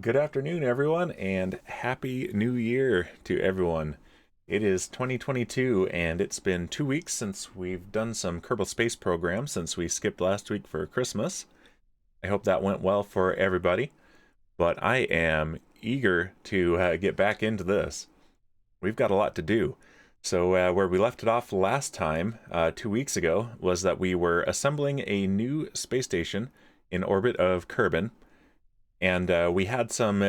Good afternoon, everyone, and Happy New Year to everyone. It is 2022, and it's been 2 weeks since we've done some Kerbal Space Program since we skipped last week for Christmas. I hope that went well for everybody, but I am eager to get back into this. We've got a lot to do. So where we left it off last time, 2 weeks ago, was that we were assembling a new space station in orbit of Kerbin. And we had some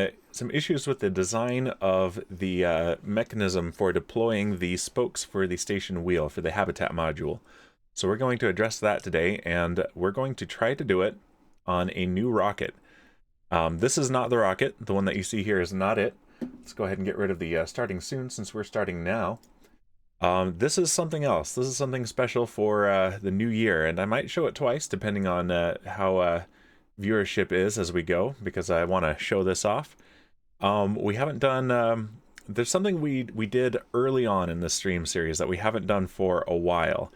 issues with the design of the mechanism for deploying the spokes for the station wheel for the habitat module. So we're going to address that today, and we're going to try to do it on a new rocket. This is not the rocket. The one that you see here is not it. Let's go ahead and get rid of the starting soon since we're starting now. This is something else. This is something special for the new year, and I might show it twice depending on how viewership is as we go, because I want to show this off. We haven't done there's something we did early on in the stream series that we haven't done for a while,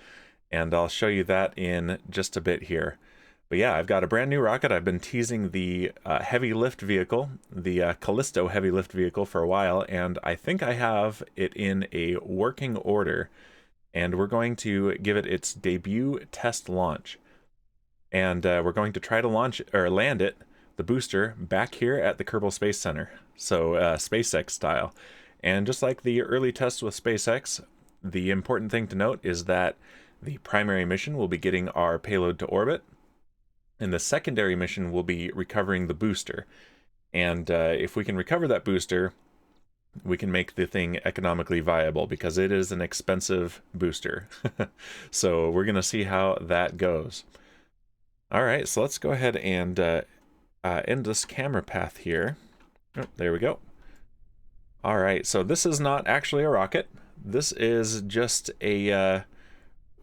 and I'll show you that in just a bit here. But yeah, I've got a brand new rocket. I've been teasing the heavy lift vehicle, the Callisto Heavy Lift Vehicle, for a while, and I think I have it in a working order, and we're going to give it its debut test launch. And we're going to try to launch or land it, the booster, back here at the Kerbal Space Center, so SpaceX style. And just like the early tests with SpaceX, the important thing to note is that the primary mission will be getting our payload to orbit, and the secondary mission will be recovering the booster. And if we can recover that booster, we can make the thing economically viable, because it is an expensive booster. So we're going to see how that goes. All right, so let's go ahead and end this camera path here. Oh, there we go. All right, so this is not actually a rocket. This is just a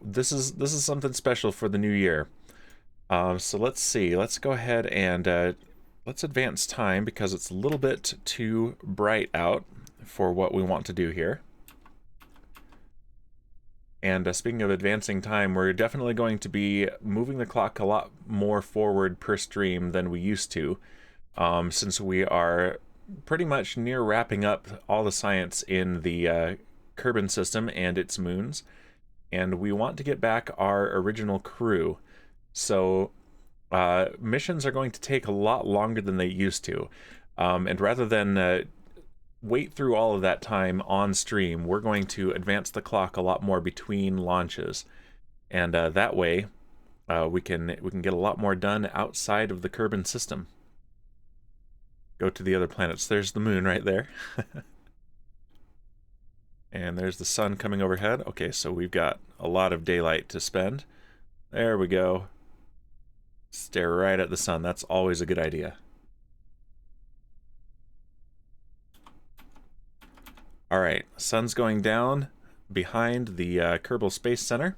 this is something special for the new year. So let's see. Let's go ahead and let's advance time, because it's a little bit too bright out for what we want to do here. And speaking of advancing time, we're definitely going to be moving the clock a lot more forward per stream than we used to, since we are pretty much near wrapping up all the science in the Kerbin system and its moons, and we want to get back our original crew. So missions are going to take a lot longer than they used to, and rather than wait through all of that time on stream, we're going to advance the clock a lot more between launches, and that way we can get a lot more done outside of the Kerbin system. Go to the other planets. There's the moon right there. And there's the sun coming overhead. Okay, so we've got a lot of daylight to spend. There we go. Stare right at the sun. That's always a good idea. All right, sun's going down behind the Kerbal Space Center.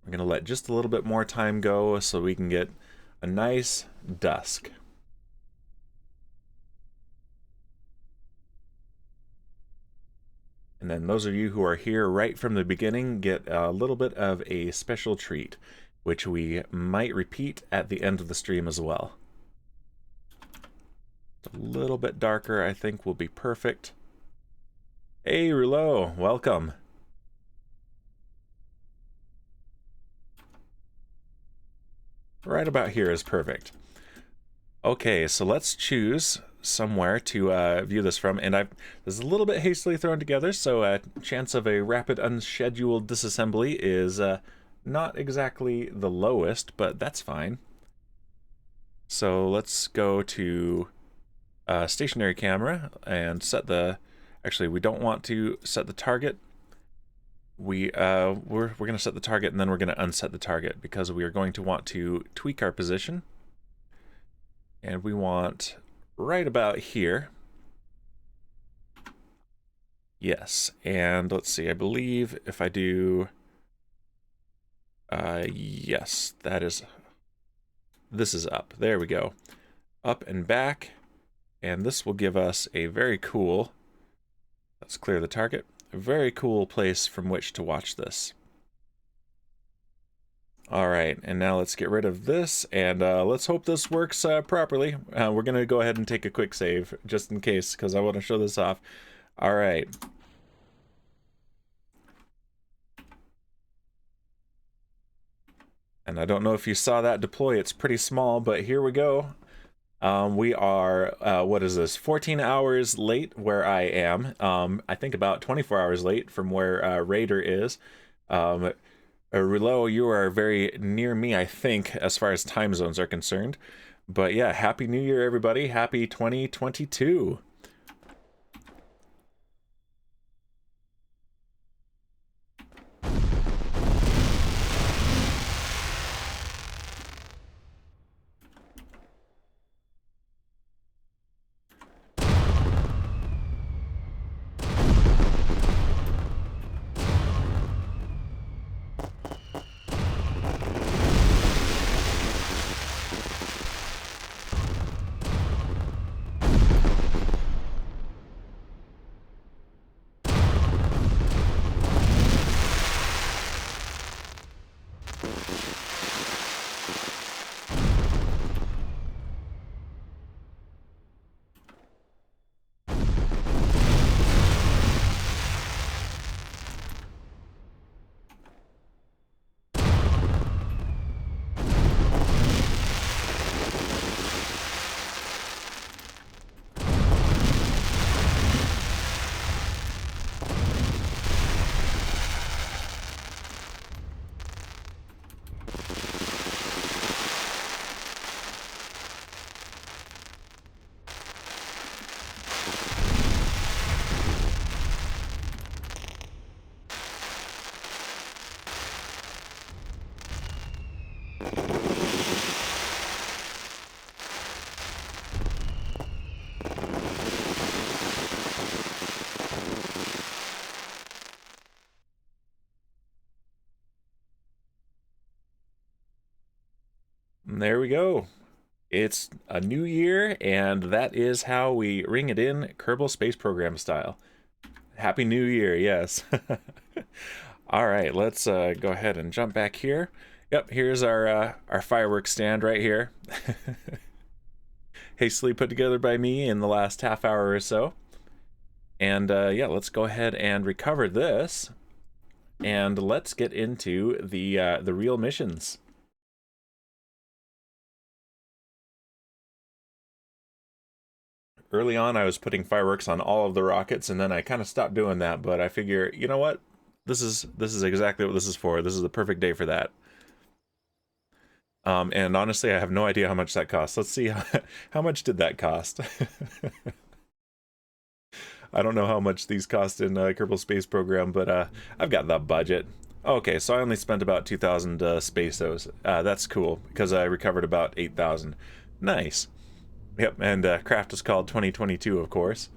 We're going to let just a little bit more time go so we can get a nice dusk. And then those of you who are here right from the beginning get a little bit of a special treat, which we might repeat at the end of the stream as well. A little bit darker, I think, will be perfect. Hey, Rouleau, welcome. Right about here is perfect. Okay, so let's choose somewhere to view this from, and this is a little bit hastily thrown together, so a chance of a rapid unscheduled disassembly is not exactly the lowest, but that's fine. So let's go to stationary camera and set the, actually we don't want to set the target. We're going to set the target, and then we're going to unset the target, because we are going to want to tweak our position, and we want right about here. Yes, and let's see, I believe if I do yes, this is up. There we go. Up and back. And this will give us a very cool, let's clear the target, a very cool place from which to watch this. All right, and now let's get rid of this, and let's hope this works properly. We're going to go ahead and take a quick save, just in case, because I want to show this off. All right. And I don't know if you saw that deploy, it's pretty small, but here we go. We are, what is this, 14 hours late where I am. I think about 24 hours late from where Raider is. Rouleau, you are very near me, I think, as far as time zones are concerned. But yeah, Happy New Year, everybody. Happy 2022. And there we go. It's a new year, and that is how we ring it in Kerbal Space Program style. Happy New Year, yes. All right, let's go ahead and jump back here. Yep, here's our fireworks stand right here. Hastily put together by me in the last half hour or so. And yeah, let's go ahead and recover this, and let's get into the real missions. Early on, I was putting fireworks on all of the rockets, and then I kind of stopped doing that. But I figure, you know what? This is exactly what this is for. This is the perfect day for that. And honestly, I have no idea how much that cost. Let's see how much did that cost. I don't know how much these cost in Kerbal Space Program, but I've got the budget. Okay, so I only spent about 2,000 spaceos. That's cool, because I recovered about 8,000. Nice. Yep, and craft is called 2022, of course.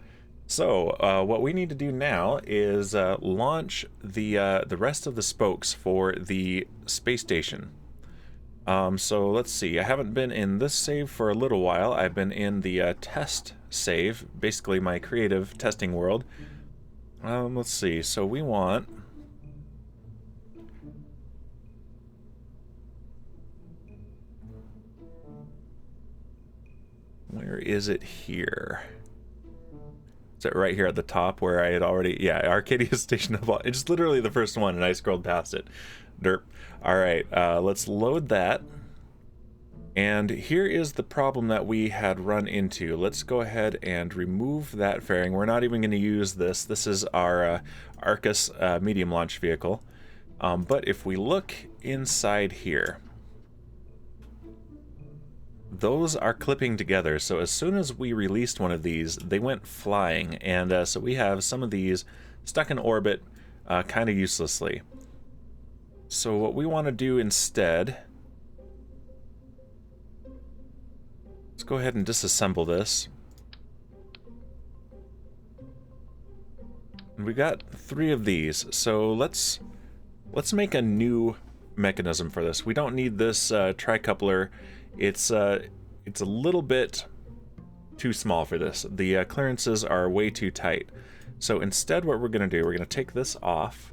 So what we need to do now is launch the rest of the spokes for the space station. So let's see. I haven't been in this save for a little while. I've been in the test save, basically my creative testing world. Let's see. So we want... Where is it here? Is it right here at the top where I had already... Yeah, Arcadia Station of... It's literally the first one, and I scrolled past it. Derp. Alright, let's load that. And here is the problem that we had run into. Let's go ahead and remove that fairing. We're not even going to use this. This is our Arcus medium launch vehicle. But if we look inside here, those are clipping together. So as soon as we released one of these, they went flying. And so we have some of these stuck in orbit kind of uselessly. So what we want to do instead, let's go ahead and disassemble this. And we got 3 of these, so let's make a new mechanism for this. We don't need this tricoupler. It's a little bit too small for this. The clearances are way too tight. So instead, what we're going to do, we're going to take this off.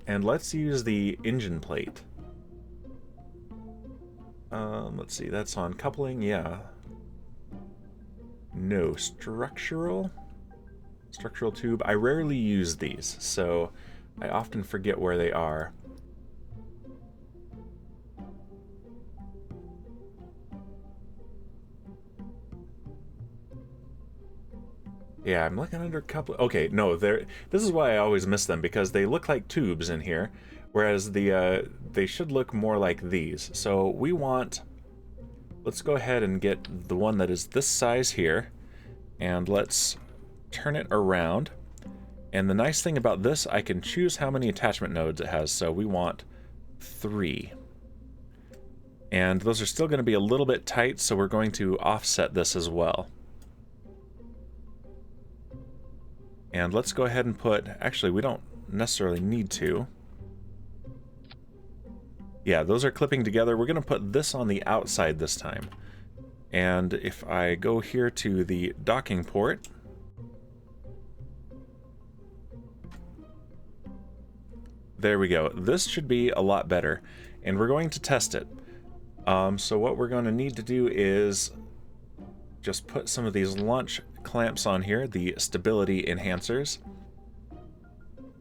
And let's use the engine plate. Let's see, that's on coupling, yeah. No, structural tube. I rarely use these, so I often forget where they are. Yeah, I'm looking under coupling. Okay, no, this is why I always miss them, because they look like tubes in here, whereas they should look more like these. So we want, let's go ahead and get the one that is this size here, and let's turn it around. And the nice thing about this, I can choose how many attachment nodes it has, so we want 3. And those are still going to be a little bit tight, so we're going to offset this as well. And let's go ahead and put, actually we don't necessarily need to. Yeah, those are clipping together. We're going to put this on the outside this time. And if I go here to the docking port, there we go. This should be a lot better. And we're going to test it. So what we're going to need to do is just put some of these launch clamps on here, the stability enhancers.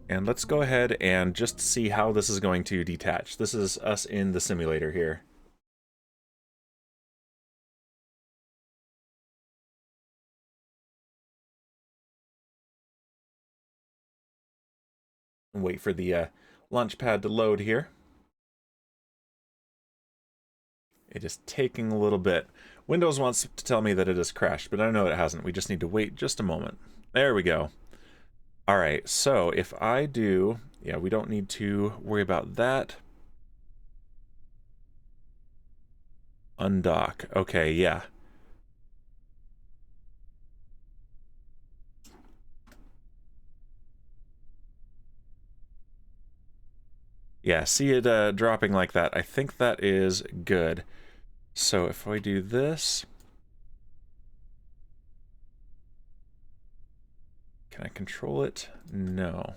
And let's go ahead and just see how this is going to detach. This is us in the simulator here. And wait for the launch pad to load here. It is taking a little bit. Windows wants to tell me that it has crashed, but I know it hasn't. We just need to wait just a moment. There we go. All right, so if I do, yeah, we don't need to worry about that. Undock. Okay, yeah. Yeah, see it dropping like that. I think that is good. So if I do this, can I control it? No.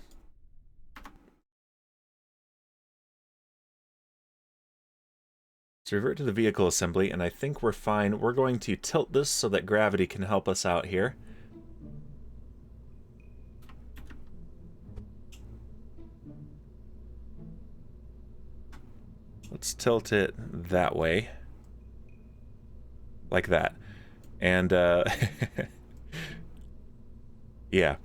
Let's revert to the vehicle assembly, and I think we're fine. We're going to tilt this so that gravity can help us out here. Let's tilt it that way. Like that. And, yeah.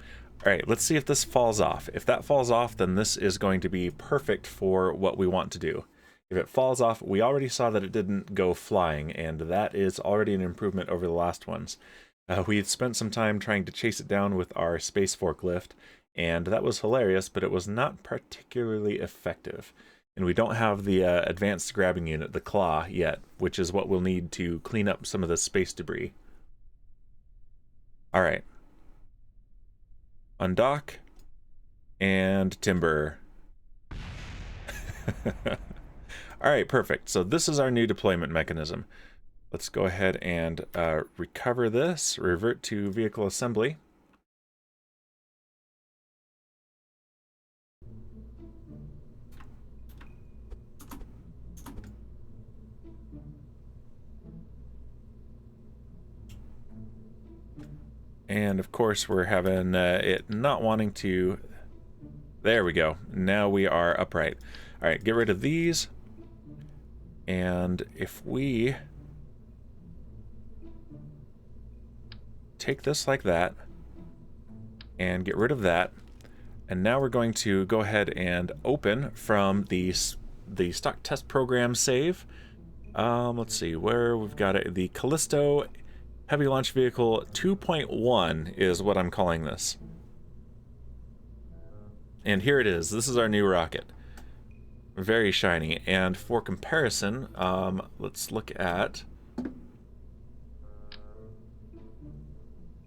Alright, let's see if this falls off. If that falls off, then this is going to be perfect for what we want to do. If it falls off, we already saw that it didn't go flying, and that is already an improvement over the last ones. We had spent some time trying to chase it down with our space forklift, and that was hilarious, but it was not particularly effective. And we don't have the advanced grabbing unit, the claw, yet, which is what we'll need to clean up some of the space debris. Alright. Undock. And timber. Alright, perfect. So this is our new deployment mechanism. Let's go ahead and recover this, revert to vehicle assembly. And of course we're having it not wanting to... There we go. Now we are upright. Alright, get rid of these. And if we take this like that and get rid of that, and now we're going to go ahead and open from the stock test program save. Let's see where we've got it. The Callisto Heavy Launch Vehicle 2.1 is what I'm calling this. And here it is. This is our new rocket. Very shiny. And for comparison, let's look at...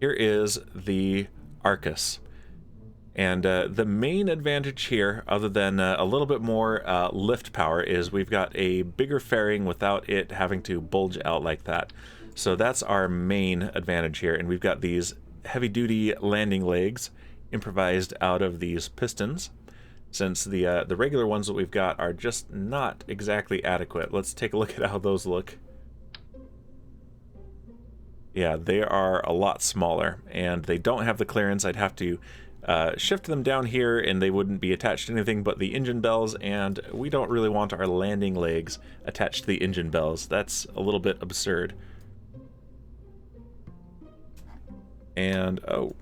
Here is the Arcus. And the main advantage here, other than a little bit more lift power, is we've got a bigger fairing without it having to bulge out like that. So that's our main advantage here. And we've got these heavy-duty landing legs improvised out of these pistons. since the regular ones that we've got are just not exactly adequate. Let's take a look at how those look. Yeah, they are a lot smaller, and they don't have the clearance. I'd have to shift them down here, and they wouldn't be attached to anything but the engine bells, and we don't really want our landing legs attached to the engine bells. That's a little bit absurd. And, oh.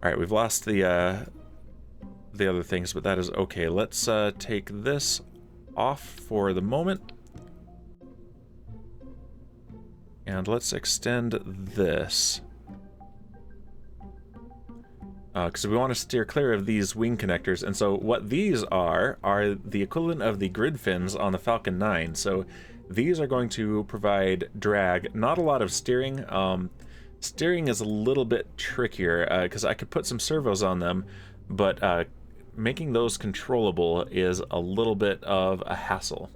Alright, we've lost the other things, but that is okay. Let's take this off for the moment. And let's extend this. Because we want to steer clear of these wing connectors. And so what these are the equivalent of the grid fins on the Falcon 9. So these are going to provide drag, not a lot of steering. Steering is a little bit trickier because I could put some servos on them, but making those controllable is a little bit of a hassle.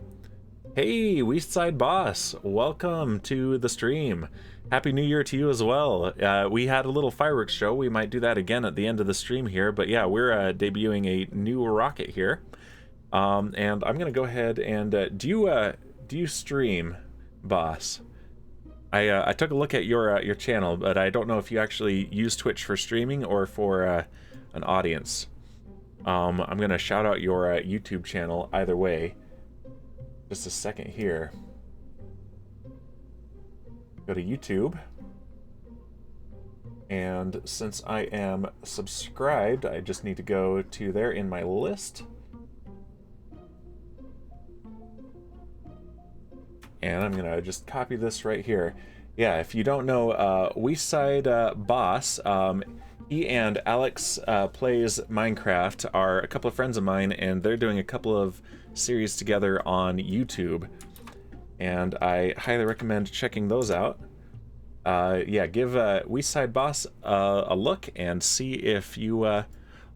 Hey, Westside Boss, welcome to the stream. Happy New Year to you as well. We had a little fireworks show. We might do that again at the end of the stream here, but yeah, we're debuting a new rocket here. And I'm gonna go ahead and do you stream, Boss? I took a look at your channel, but I don't know if you actually use Twitch for streaming or for an audience. I'm gonna shout out your YouTube channel either way. Just a second here. Go to YouTube. And since I am subscribed, I just need to go to there in my list. And I'm gonna just copy this right here. Yeah, if you don't know, Westside Boss, he and Alex Plays Minecraft are a couple of friends of mine, and they're doing a couple of series together on YouTube, and I highly recommend checking those out. Yeah, give Westside Boss a look and see if you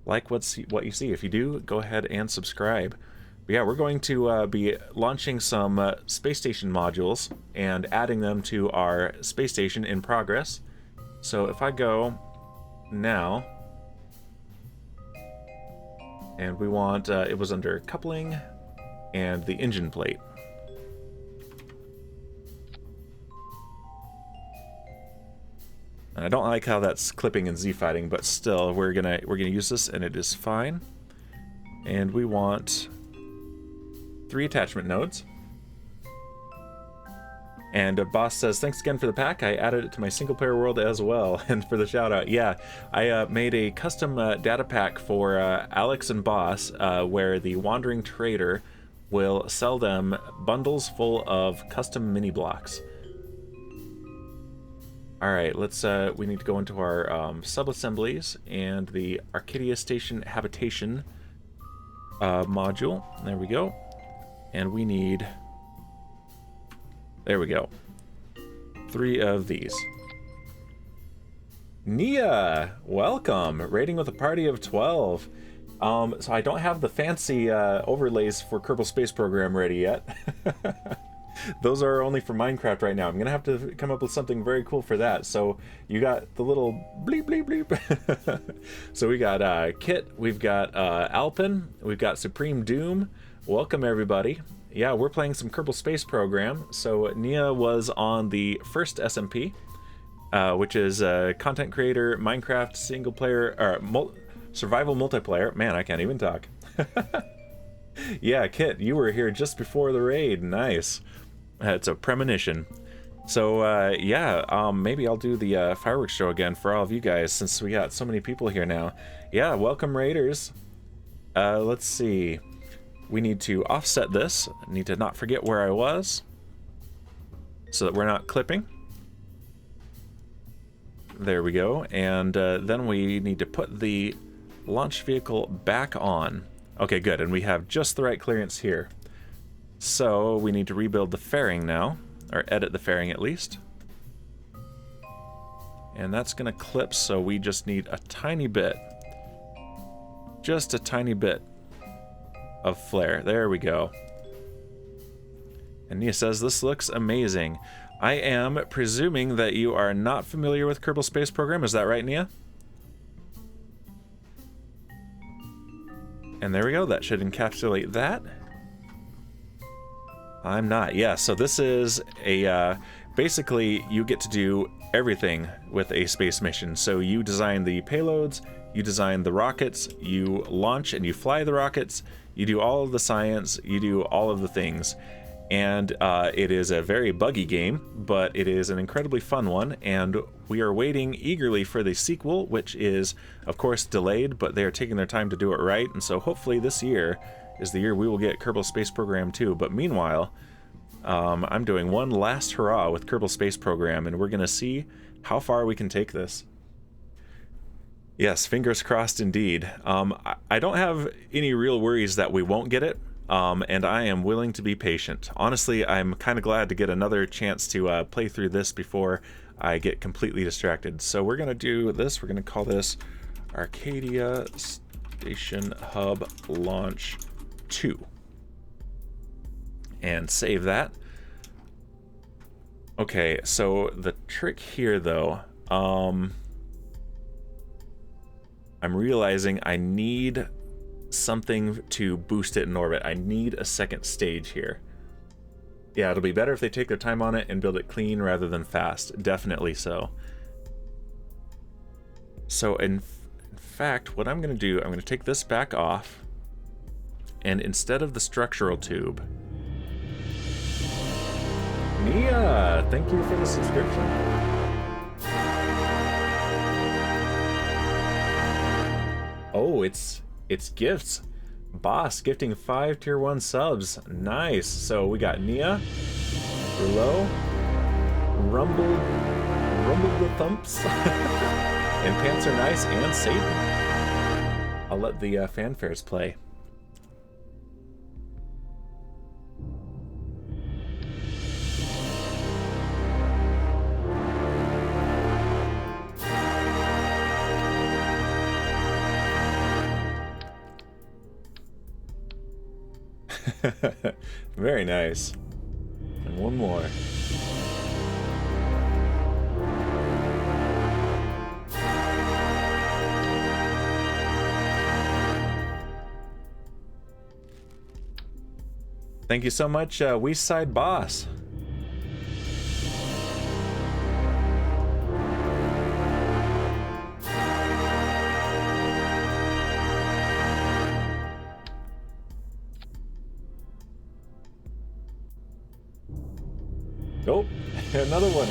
like what you see. If you do, go ahead and subscribe. But yeah, we're going to be launching some space station modules and adding them to our space station in progress. So if I go now, and we want, it was under coupling and the engine plate. And I don't like how that's clipping and Z-fighting, but still, we're gonna use this, and it is fine. And we want 3 attachment nodes. And Boss says, thanks again for the pack. I added it to my single player world as well. And for the shout out, yeah, I made a custom data pack for Alex and Boss where the Wandering Trader will sell them bundles full of custom mini blocks. All right, let's, we need to go into our sub-assemblies and the Arcadia Station Habitation module. There we go. And we need, there we go, 3 of these. Nia, welcome, raiding with a party of 12. So I don't have the fancy overlays for Kerbal Space Program ready yet. Those are only for Minecraft right now. I'm gonna have to come up with something very cool for that. So you got the little bleep bleep bleep. So we got Kit, we've got Alpin, we've got Supreme Doom. Welcome everybody. Yeah, we're playing some Kerbal Space Program. So Nia was on the first SMP, which is content creator, Minecraft single player, or survival multiplayer. Man, I can't even talk. Yeah, Kit, you were here just before the raid. Nice. It's a premonition. So yeah, maybe I'll do the fireworks show again for all of you guys since we got so many people here now. Yeah, welcome raiders. Let's see. We need to offset this. I need to not forget where I was so that we're not clipping. There we go. And then we need to put the launch vehicle back on. Okay, good. And we have just the right clearance here. So we need to rebuild the fairing now, or edit the fairing at least. And that's gonna clip, so we just need a tiny bit. Just a tiny bit of flare. There we go. And Nia says, this looks amazing. I am presuming that you are not familiar with Kerbal Space Program. Is that right, Nia? And there we go, that should encapsulate that. I'm not, yeah, so this is a, basically you get to do everything with a space mission. So you design the payloads, you design the rockets, you launch and you fly the rockets, you do all of the science, you do all of the things. And it is a very buggy game, but it is an incredibly fun one, and we are waiting eagerly for the sequel, which is, of course, delayed, but they are taking their time to do it right, and so hopefully this year is the year we will get Kerbal Space Program 2. But meanwhile, I'm doing one last hurrah with Kerbal Space Program, and we're going to see how far we can take this. Yes, fingers crossed indeed. I don't have any real worries that we won't get it. And I am willing to be patient. Honestly, I'm kind of glad to get another chance to play through this before I get completely distracted. So we're going to do this. We're going to call this Arcadia Station Hub Launch 2. And save that. Okay, so the trick here, though, I'm realizing I need something to boost it in orbit. I need a second stage here. Yeah, it'll be better if they take their time on it and build it clean rather than fast. Definitely so. So in fact, what I'm going to do, I'm going to take this back off, and instead of the structural tube... Mia, thank you for the subscription. Oh, it's gifts. Boss gifting 5 tier 1 subs. Nice. So we got Nia, Rouleau, Rumble the Thumps, and Pants Are Nice, and Satan. I'll let the fanfares play. Very nice. And one more. Thank you so much, Westside Boss. Oh, another one.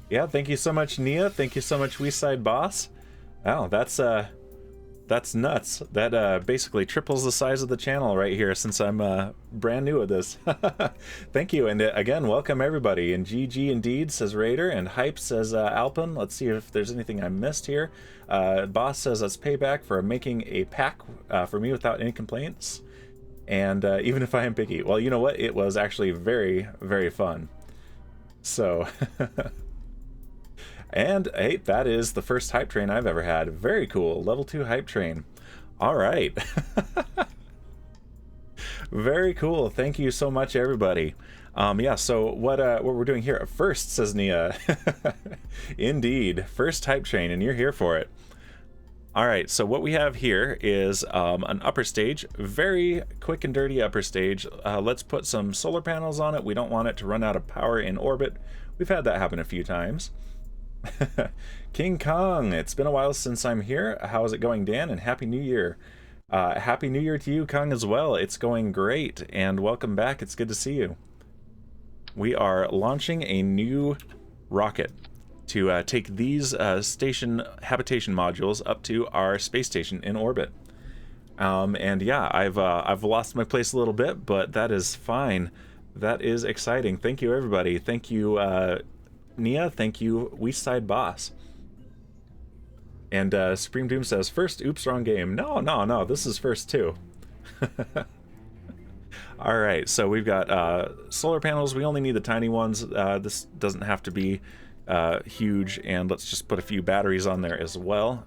Yeah, thank you so much, Nia. Thank you so much, Westside Boss. Wow, that's nuts. That basically triples the size of the channel right here since I'm brand new at this. Thank you, and again, welcome everybody. And GG indeed, says Raider, and Hype says Alpin. Let's see if there's anything I missed here. Boss says that's payback for making a pack for me without any complaints. And even if I am picky. Well, you know what? It was actually very, very fun. So... And hey, that is the first hype train I've ever had. Very cool. Level 2 hype train. All right. Very cool. Thank you so much, everybody. Yeah, so what we're doing here first, says Nia. Indeed, first hype train, and you're here for it. All right, so what we have here is an upper stage, very quick and dirty upper stage. Let's put some solar panels on it. We don't want it to run out of power in orbit. We've had that happen a few times. King Kong, it's been a while since I'm here. How is it going, Dan? And Happy New Year. Happy New Year to you, Kong, as well. It's going great, and welcome back. It's good to see you. We are launching a new rocket to take these station habitation modules up to our space station in orbit. And yeah, I've lost my place a little bit, but that is fine. That is exciting. Thank you, everybody. Thank you, Nia, thank you, Westside Boss. And Supreme Doom says, first, oops, wrong game. No, this is first too. Alright, so we've got solar panels. We only need the tiny ones. This doesn't have to be huge, and let's just put a few batteries on there as well,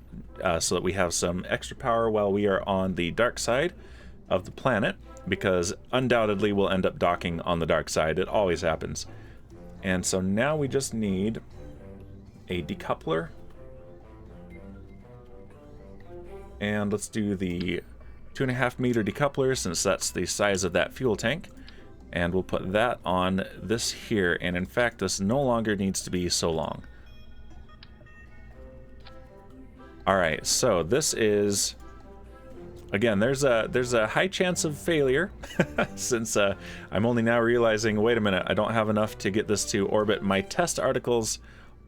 so that we have some extra power while we are on the dark side of the planet, because undoubtedly we'll end up docking on the dark side. It always happens. And so now we just need a decoupler. And let's do the 2.5 meter decoupler, since that's the size of that fuel tank. And we'll put that on this here. And in fact, this no longer needs to be so long. All right, so this is, again, there's a high chance of failure since I'm only now realizing, wait a minute, I don't have enough to get this to orbit. My test articles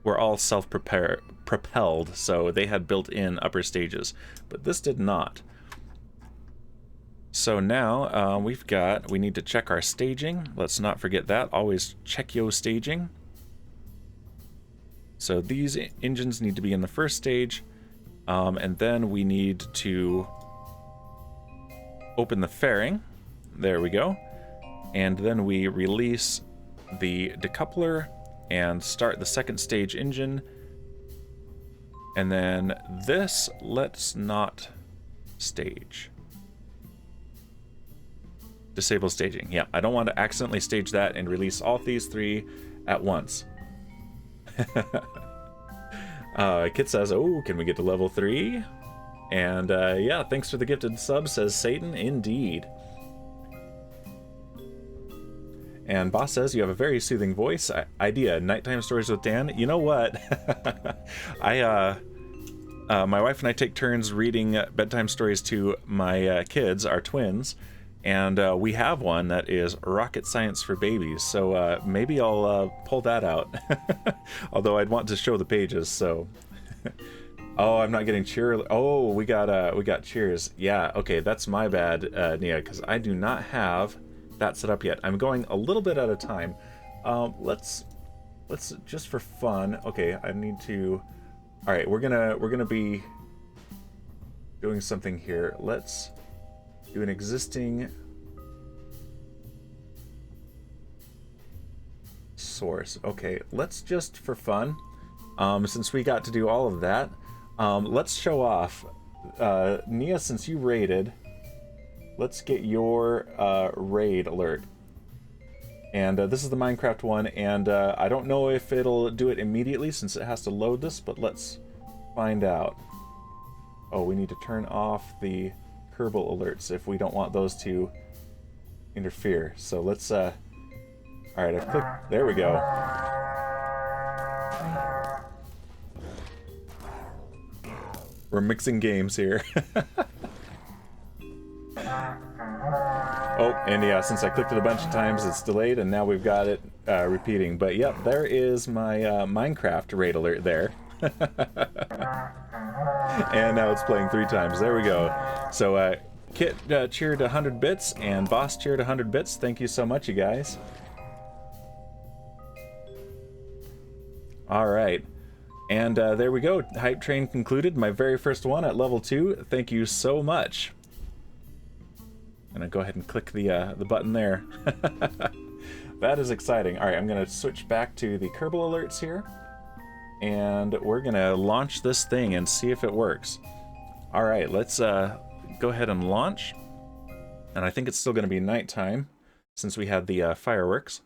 were all self-propelled, so they had built-in upper stages, but this did not. So now we need to check our staging. Let's not forget that. Always check your staging. So these engines need to be in the first stage, and then we need to open the fairing. There we go. And then we release the decoupler and start the second stage engine. And then this, let's not stage. Disable staging. Yeah, I don't want to accidentally stage that and release all these three at once. Kit says, oh, can we get to level 3? And yeah, thanks for the gifted sub, says Satan. Indeed. And Boss says, you have a very soothing voice. Idea, nighttime stories with Dan. You know what? My wife and I take turns reading bedtime stories to my kids, our twins. And we have one that is rocket science for babies. So maybe I'll pull that out. Although I'd want to show the pages, so... Oh, I'm not getting cheer. Oh, we got cheers. Yeah, okay, that's my bad, Nia, because I do not have that set up yet. I'm going a little bit at a time. Let's just for fun. Okay, I need to. All right, we're gonna be doing something here. Let's do an existing source. Okay, let's just for fun. Since we got to do all of that, let's show off. Nia, since you raided, let's get your raid alert. And this is the Minecraft one, and I don't know if it'll do it immediately since it has to load this, but let's find out. Oh, we need to turn off the Kerbal alerts if we don't want those to interfere. So let's, all right, I've clicked, there we go. We're mixing games here. Oh, and yeah, since I clicked it a bunch of times, it's delayed, and now we've got it repeating. But yep, there is my Minecraft raid alert there. And now it's playing 3 times. There we go. So Kit cheered 100 bits, and Boss cheered 100 bits. Thank you so much, you guys. All right. And there we go. Hype train concluded. My very first one at level 2. Thank you so much. I'm gonna go ahead and click the button there. That is exciting. All right, I'm gonna switch back to the Kerbal alerts here, and we're gonna launch this thing and see if it works. All right, let's go ahead and launch. And I think it's still gonna be nighttime since we had the fireworks.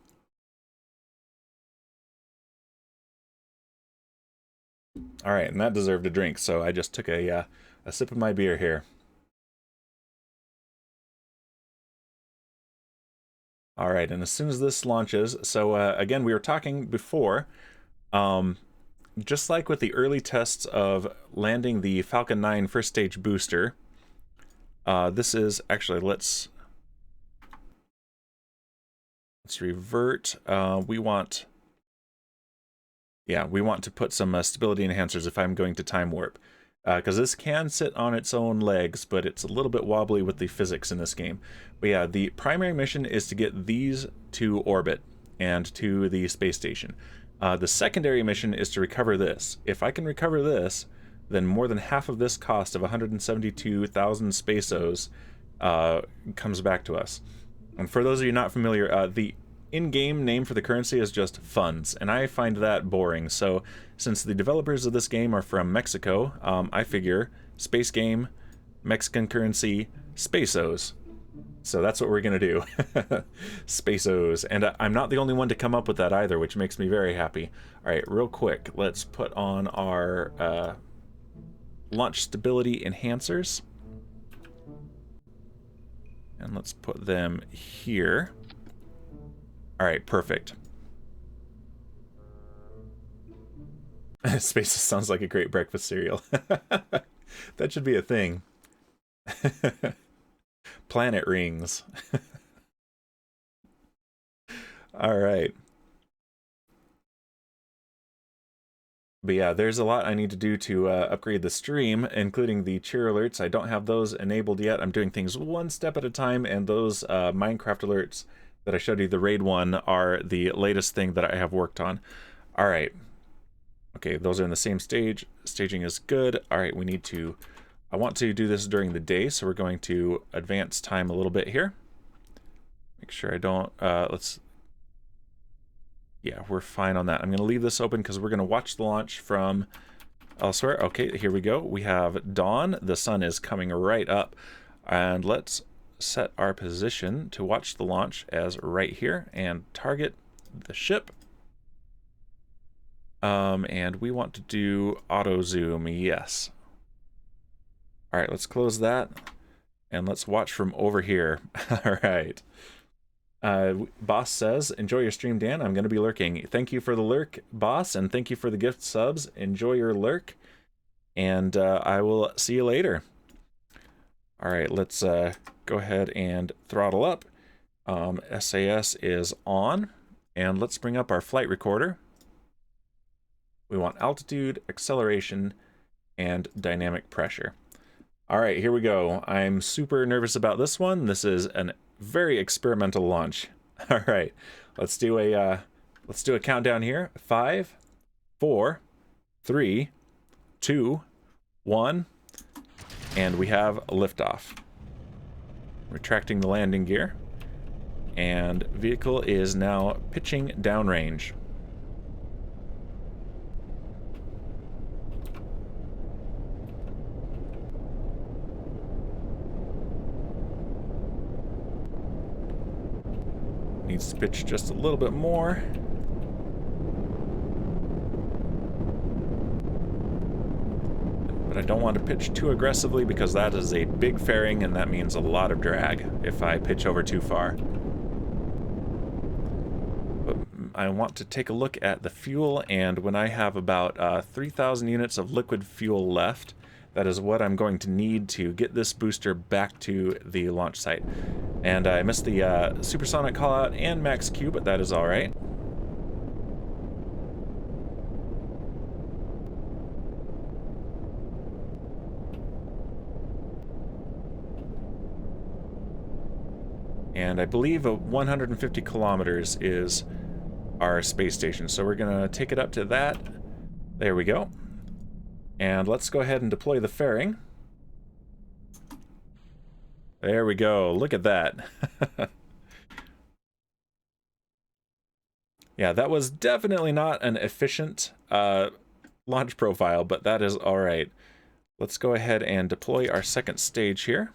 All right, and that deserved a drink, so I just took a sip of my beer here. All right, and as soon as this launches, so again, we were talking before, just like with the early tests of landing the Falcon 9 first stage booster, this is actually, let's revert. We want to put some stability enhancers if I'm going to time warp, because this can sit on its own legs, but it's a little bit wobbly with the physics in this game. But yeah, the primary mission is to get these to orbit and to the space station. The secondary mission is to recover this. If I can recover this, then more than half of this cost of 172,000 spaceos comes back to us. And for those of you not familiar, the in-game name for the currency is just funds, and I find that boring. So since the developers of this game are from Mexico, I figure space game, Mexican currency, spaceos. So that's what we're going to do. Space-O's. And I'm not the only one to come up with that either, which makes me very happy. All right, real quick, let's put on our launch stability enhancers. And let's put them here. All right, perfect. Space sounds like a great breakfast cereal. That should be a thing. Planet rings. All right. But yeah, there's a lot I need to do to upgrade the stream, including the cheer alerts. I don't have those enabled yet. I'm doing things one step at a time, and those Minecraft alerts that I showed you, the raid one, are the latest thing that I have worked on. All right. Okay, those are in the same stage. Staging is good. All right, we need to... I want to do this during the day, so we're going to advance time a little bit here. Make sure I don't... let's... Yeah, we're fine on that. I'm going to leave this open because we're going to watch the launch from elsewhere. Okay, here we go. We have dawn. The sun is coming right up. And let's set our position to watch the launch as right here and target the ship. And we want to do auto zoom, yes. All right, let's close that and let's watch from over here. All right. Boss says, enjoy your stream, Dan. I'm going to be lurking. Thank you for the lurk, boss, and thank you for the gift subs. Enjoy your lurk, and I will see you later. All right, let's go ahead and throttle up. SAS is on, and let's bring up our flight recorder. We want altitude, acceleration, and dynamic pressure. All right, here we go. I'm super nervous about this one. This is a very experimental launch. All right, let's do a countdown here. 5, 4, 3, 2, 1, and we have a liftoff. Retracting the landing gear, and vehicle is now pitching downrange. Needs to pitch just a little bit more. But I don't want to pitch too aggressively because that is a big fairing and that means a lot of drag if I pitch over too far. But I want to take a look at the fuel, and when I have about 3,000 units of liquid fuel left, that is what I'm going to need to get this booster back to the launch site. And I missed the supersonic callout and max Q, but that is all right. And I believe 150 kilometers is our space station, so we're gonna take it up to that. There we go. And let's go ahead and deploy the fairing. There we go. Look at that. Yeah, that was definitely not an efficient launch profile, but that is all right. Let's go ahead and deploy our second stage here.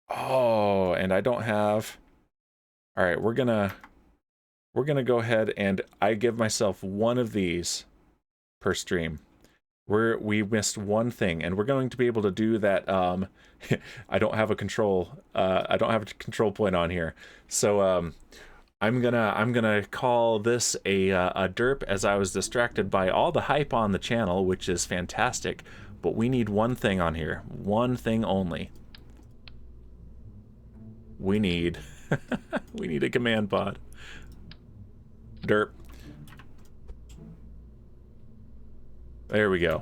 Oh, and I don't have... All right, we're gonna go ahead and I give myself one of these per stream. We missed one thing, and we're going to be able to do that. I don't have a control. I don't have a control point on here, so I'm gonna call this a derp, as I was distracted by all the hype on the channel, which is fantastic. But we need one thing on here, one thing only. We need we need a command pod. Derp. There we go.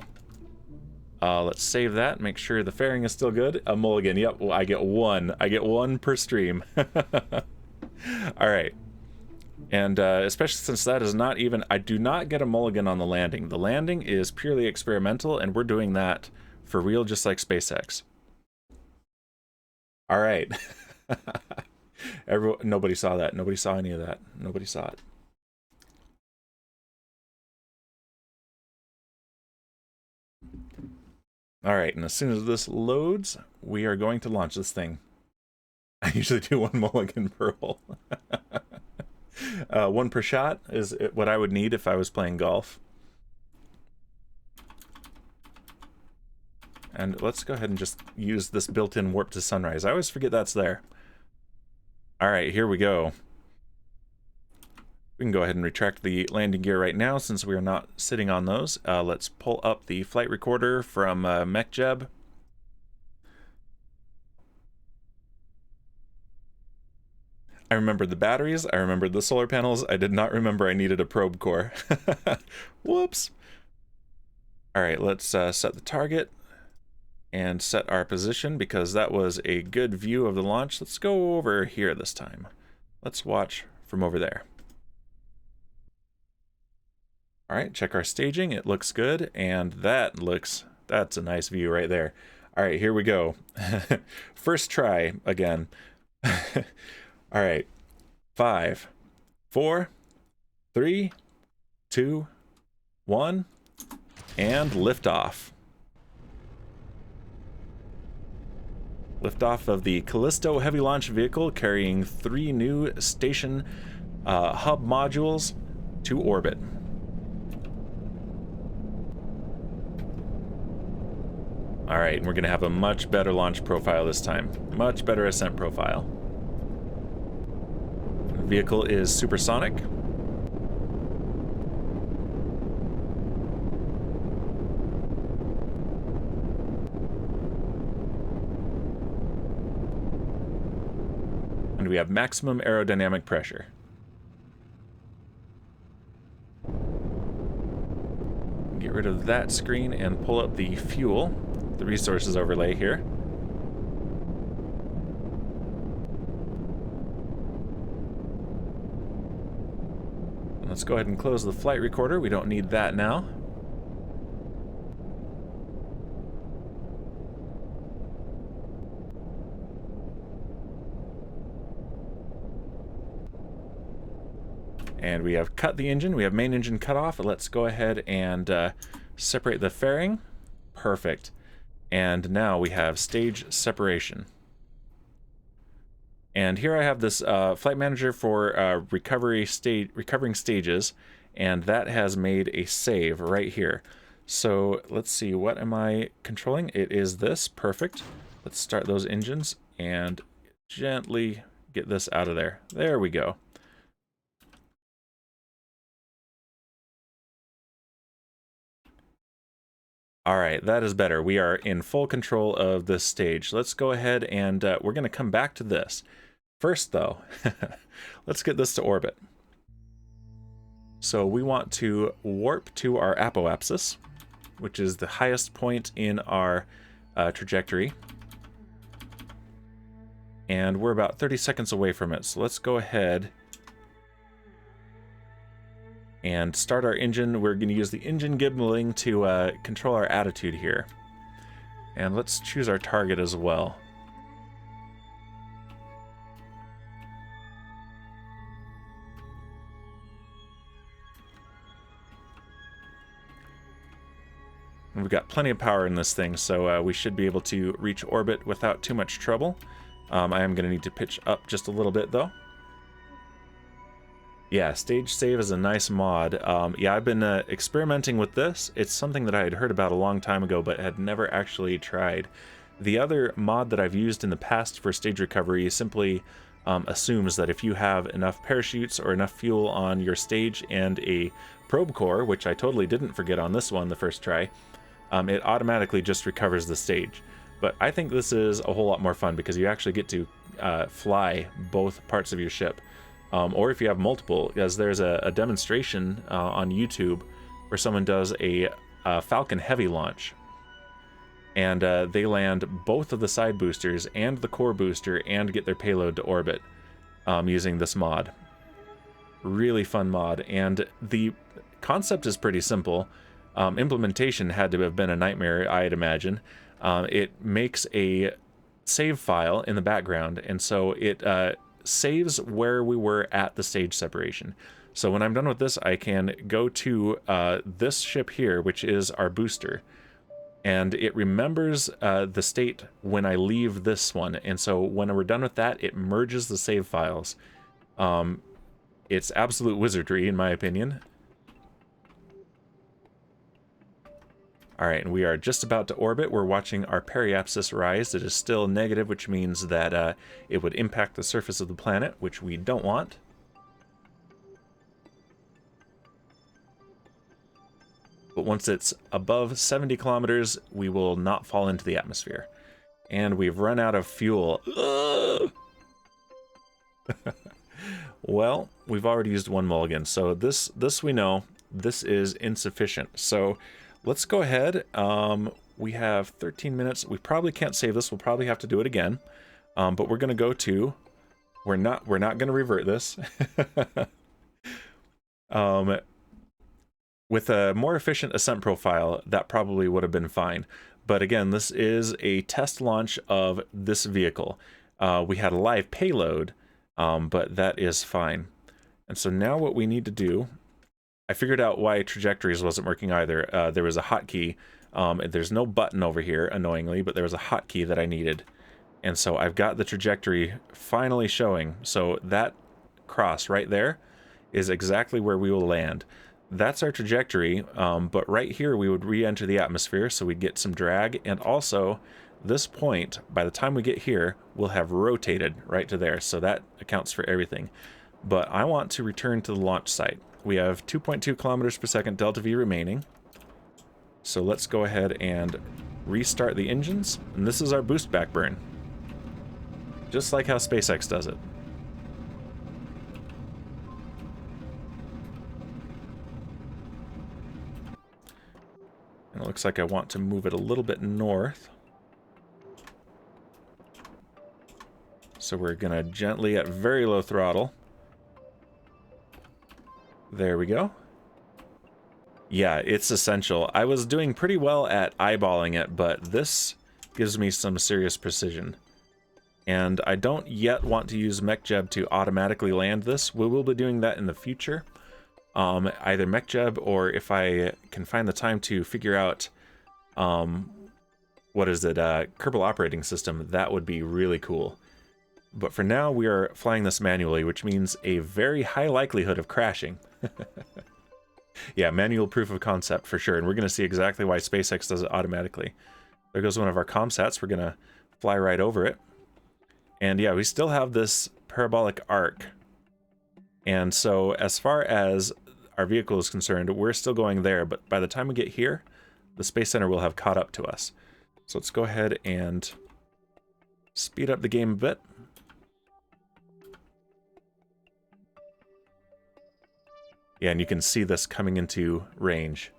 Let's save that. Make sure the fairing is still good. A mulligan. Yep. Well, I get one. I get one per stream. All right. And especially since that is not even... I do not get a mulligan on the landing. The landing is purely experimental, and we're doing that for real, just like SpaceX. All right. Nobody saw that. Nobody saw any of that. Nobody saw it. All right, and as soon as this loads, we are going to launch this thing. I usually do one mulligan per hole. One per shot is what I would need if I was playing golf. And let's go ahead and just use this built-in warp to sunrise. I always forget that's there. All right, here we go. We can go ahead and retract the landing gear right now since we are not sitting on those. Let's pull up the flight recorder from MechJeb. I remembered the batteries, I remembered the solar panels, I did not remember I needed a probe core. Whoops. All right, let's set the target and set our position because that was a good view of the launch. Let's go over here this time. Let's watch from over there. All right, check our staging. It looks good, and that's a nice view right there. All right, here we go. First try again. All right, 5, 4, 3, 2, 1, and liftoff. Liftoff of the Callisto Heavy Launch Vehicle carrying 3 new station hub modules to orbit. All right, we're gonna have a much better launch profile this time. Much better ascent profile. The vehicle is supersonic. And we have maximum aerodynamic pressure. Get rid of that screen and pull up the fuel. The resources overlay here. And let's go ahead and close the flight recorder. We don't need that now. And we have cut the engine. We have main engine cut off. Let's go ahead and separate the fairing. Perfect. And now we have stage separation. And here I have this flight manager for recovering stages, and that has made a save right here. So let's see, what am I controlling? It is this, perfect. Let's start those engines and gently get this out of there. There we go. All right, that is better. We are in full control of this stage. Let's go ahead and we're going to come back to this. First, though, let's get this to orbit. So we want to warp to our apoapsis, which is the highest point in our trajectory. And we're about 30 seconds away from it. So let's go ahead and start our engine. We're going to use the engine gimbaling to control our attitude here. And let's choose our target as well. And we've got plenty of power in this thing, so we should be able to reach orbit without too much trouble. I am going to need to pitch up just a little bit, though. Yeah, stage save is a nice mod. Yeah, I've been experimenting with this. It's something that I had heard about a long time ago, but had never actually tried. The other mod that I've used in the past for stage recovery simply assumes that if you have enough parachutes or enough fuel on your stage and a probe core, which I totally didn't forget on this one the first try, it automatically just recovers the stage. But I think this is a whole lot more fun because you actually get to fly both parts of your ship. Or if you have multiple, as there's a demonstration on YouTube where someone does a Falcon Heavy launch. And they land both of the side boosters and the core booster and get their payload to orbit using this mod. Really fun mod. And the concept is pretty simple. Implementation had to have been a nightmare, I'd imagine. It makes a save file in the background, and so it saves where we were at the stage separation. So when I'm done with this, I can go to this ship here, which is our booster. And it remembers the state when I leave this one. And so when we're done with that, it merges the save files. It's absolute wizardry, in my opinion. Alright, and we are just about to orbit. We're watching our periapsis rise. It is still negative, which means that it would impact the surface of the planet, which we don't want. But once it's above 70 kilometers, we will not fall into the atmosphere. And we've run out of fuel. Well, we've already used one mulligan, so this we know, this is insufficient. So let's go ahead. We have 13 minutes. We probably can't save this. We'll probably have to do it again. But we're going to go to... We're not going to revert this. With a more efficient ascent profile, that probably would have been fine. But again, this is a test launch of this vehicle. We had a live payload, but that is fine. And so now what we need to do... I figured out why trajectories wasn't working either. There was a hotkey. There's no button over here, annoyingly, but there was a hotkey that I needed. And so I've got the trajectory finally showing. So that cross right there is exactly where we will land. That's our trajectory, but right here we would re-enter the atmosphere, so we'd get some drag, and also this point, by the time we get here, we'll have rotated right to there, so that accounts for everything. But I want to return to the launch site. We have 2.2 kilometers per second delta V remaining. So let's go ahead and restart the engines. And this is our boost back burn. Just like how SpaceX does it. And it looks like I want to move it a little bit north. So we're gonna gently, at very low throttle. There we go. Yeah, it's essential. I was doing pretty well at eyeballing it, but this gives me some serious precision. And I don't yet want to use MechJeb to automatically land this. We will be doing that in the future. Either MechJeb, or if I can find the time to figure out, what is it, Kerbal operating system, that would be really cool. But for now, we are flying this manually, which means a very high likelihood of crashing. Yeah, manual proof of concept for sure, and we're going to see exactly why SpaceX does it automatically. There goes one of our comsats. We're going to fly right over it. And yeah, we still have this parabolic arc. And so as far as our vehicle is concerned, we're still going there, but by the time we get here, the Space Center will have caught up to us. So let's go ahead and speed up the game a bit. Yeah, and you can see this coming into range.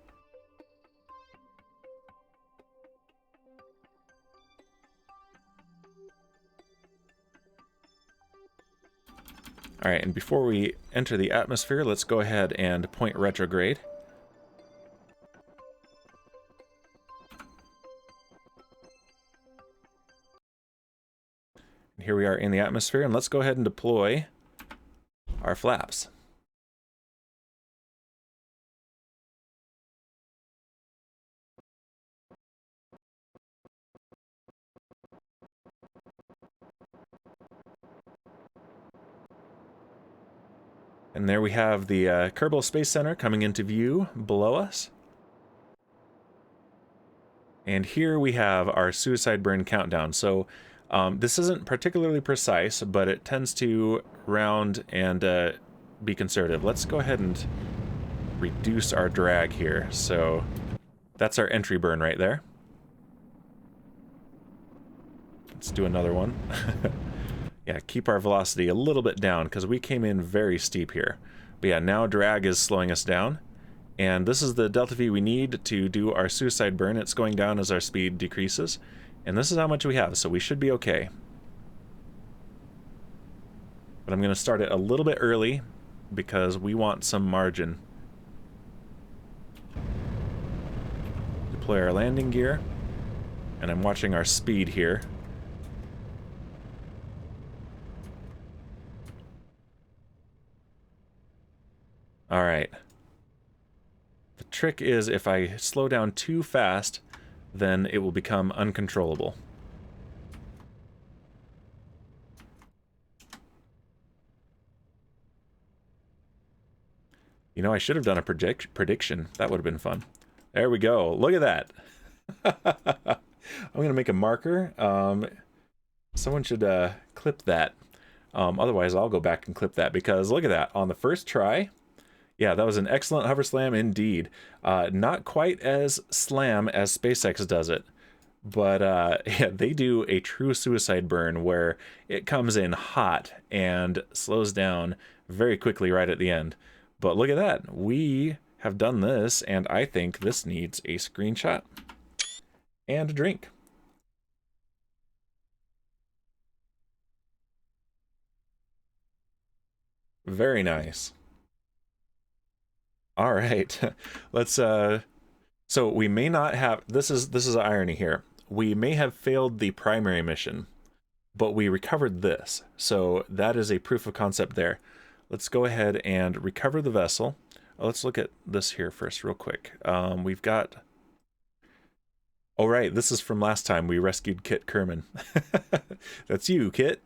Alright, and before we enter the atmosphere, let's go ahead and point retrograde. And here we are in the atmosphere, and let's go ahead and deploy our flaps. And there we have the Kerbal Space Center coming into view below us. And here we have our suicide burn countdown. So this isn't particularly precise, but it tends to round and be conservative. Let's go ahead and reduce our drag here. So that's our entry burn right there. Let's do another one. Yeah, keep our velocity a little bit down because we came in very steep here. But yeah, now drag is slowing us down. And this is the delta V we need to do our suicide burn. It's going down as our speed decreases. And this is how much we have, so we should be okay. But I'm going to start it a little bit early because we want some margin. Deploy our landing gear. And I'm watching our speed here. All right. The trick is if I slow down too fast, then it will become uncontrollable. You know, I should have done a prediction. That would have been fun. There we go. Look at that. I'm going to make a marker. Someone should clip that. Otherwise, I'll go back and clip that because look at that. On the first try, yeah, that was an excellent hover slam indeed. Not quite as slam as SpaceX does it, but yeah, they do a true suicide burn where it comes in hot and slows down very quickly right at the end. But look at that. We have done this, and I think this needs a screenshot and a drink. Very nice. All right. Let's so we may not have this is irony here. We may have failed the primary mission, but we recovered this. So that is a proof of concept there. Let's go ahead and recover the vessel. Let's look at this here first real quick. We've got... Oh, right, this is from last time we rescued Kit Kerman. That's you, Kit.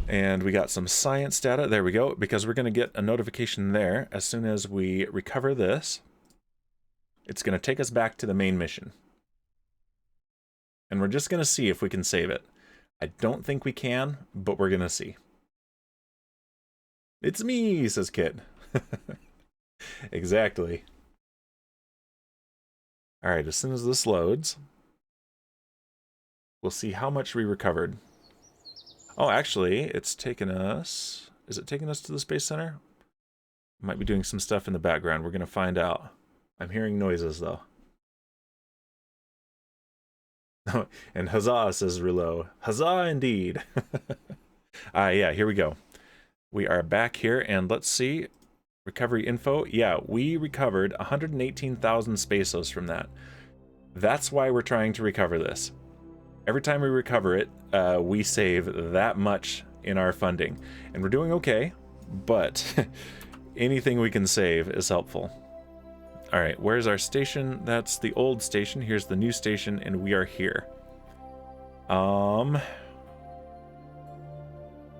And we got some science data. There we go, because we're going to get a notification there as soon as we recover this. It's going to take us back to the main mission. And we're just going to see if we can save it. I don't think we can, but we're going to see. It's me, says Kit. Exactly. All right, as soon as this loads, we'll see how much we recovered. Oh, actually, it's taken us... Is it taking us to the Space Center? Might be doing some stuff in the background. We're going to find out. I'm hearing noises, though. And huzzah, says Rouleau. Huzzah, indeed. Yeah, here we go. We are back here, and let's see. Recovery info. Yeah, we recovered 118,000 spaceos from that. That's why we're trying to recover this. Every time we recover it, we save that much in our funding. And we're doing okay, but anything we can save is helpful. All right, where's our station? That's the old station. Here's the new station, and we are here.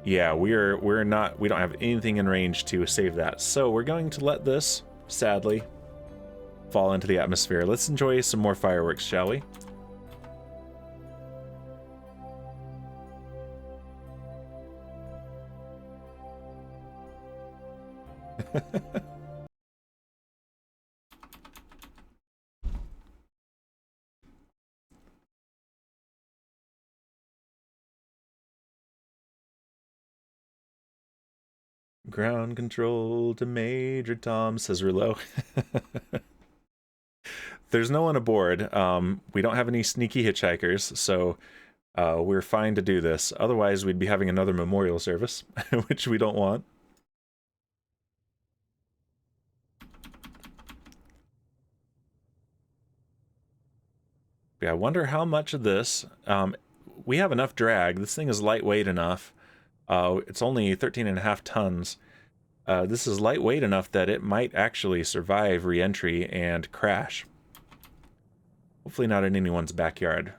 Yeah, we don't have anything in range to save that. So we're going to let this, sadly, fall into the atmosphere. Let's enjoy some more fireworks, shall we? Ground control to Major Tom, says Rouleau. There's no one aboard. We don't have any sneaky hitchhikers, so we're fine to do this. Otherwise, we'd be having another memorial service, which we don't want. Yeah, I wonder how much of this... we have enough drag. This thing is lightweight enough. It's only 13.5 tons. This is lightweight enough that it might actually survive reentry and crash. Hopefully not in anyone's backyard.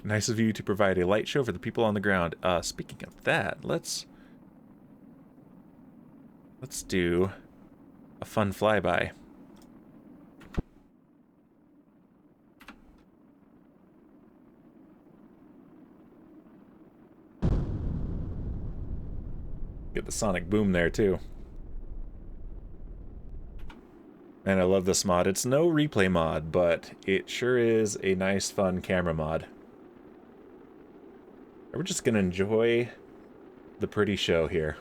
Nice of you to provide a light show for the people on the ground. Speaking of that, let's do a fun flyby. Get the sonic boom there too. And I love this mod. It's no replay mod, but it sure is a nice, fun camera mod. We're just gonna enjoy the pretty show here.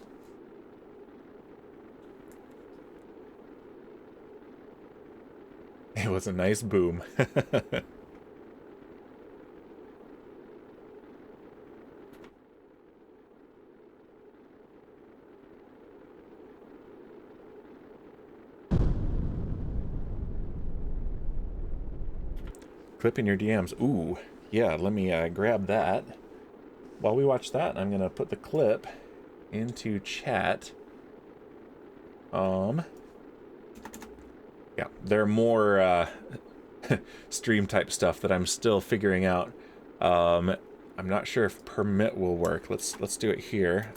It was a nice boom. Clip in your DMs. Ooh, yeah, let me grab that. while we watch that, I'm gonna put the clip into chat. Yeah, there are more stream type stuff that I'm still figuring out. I'm not sure if permit will work. Let's do it here.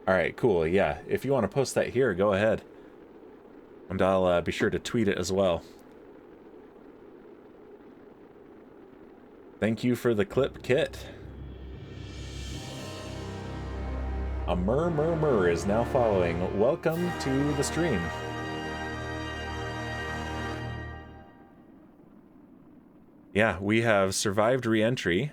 All right, cool. Yeah, if you want to post that here, go ahead. And I'll be sure to tweet it as well. Thank you for the clip, Kit. A murmur is now following. Welcome to the stream. Yeah, we have survived reentry.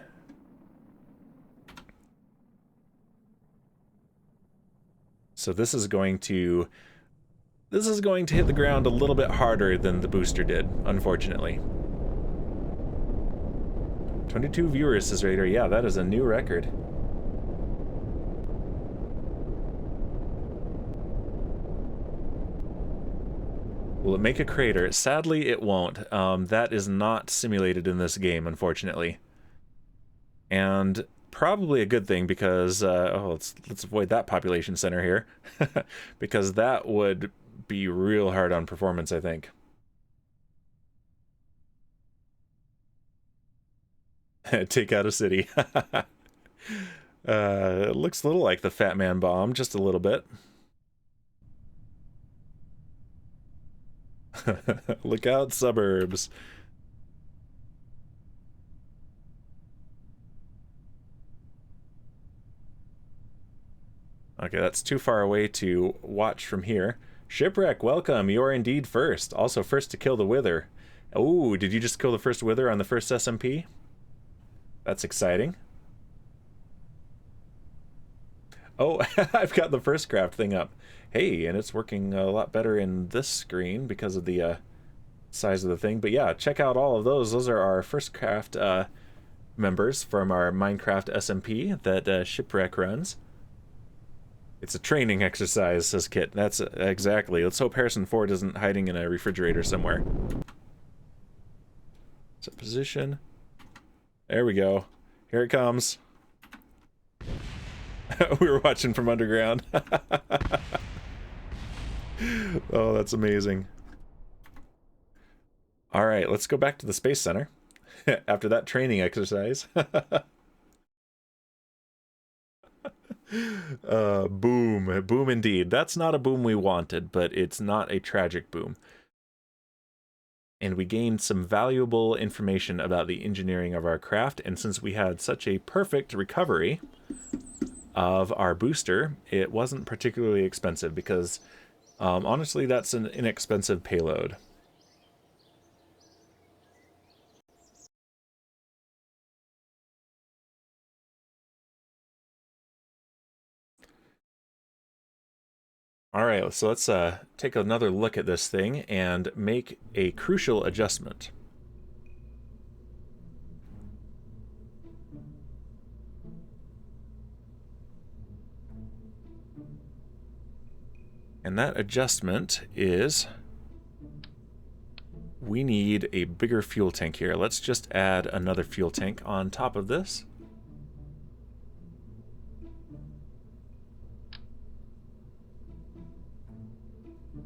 So this is going to hit the ground a little bit harder than the booster did, unfortunately. 22 viewers, says Raider. Yeah, that is a new record. Will it make a crater? Sadly, it won't. That is not simulated in this game, unfortunately. And probably a good thing because, let's avoid that population center here. Because that would be real hard on performance, I think. Take out a city. It looks a little like the Fat Man bomb, just a little bit. Look out, suburbs. Okay, that's too far away to watch from here. Shipwreck, welcome. You're indeed first. Also first to kill the Wither. Oh, did you just kill the first Wither on the first SMP? That's exciting. Oh, I've got the first craft thing up. Hey, and it's working a lot better in this screen because of the size of the thing. But yeah, check out all of those. Those are our first craft members from our Minecraft SMP that Shipwreck runs. It's a training exercise, says Kit. That's exactly. Let's hope Harrison Ford isn't hiding in a refrigerator somewhere. Set position. There we go. Here it comes. We were watching from underground. Oh, that's amazing. All right, let's go back to the Space Center after that training exercise. Boom. Boom indeed. That's not a boom we wanted, but it's not a tragic boom. And we gained some valuable information about the engineering of our craft, and since we had such a perfect recovery of our booster, it wasn't particularly expensive because honestly, that's an inexpensive payload. All right, so let's take another look at this thing and make a crucial adjustment. And that adjustment is we need a bigger fuel tank here. Let's just add another fuel tank on top of this.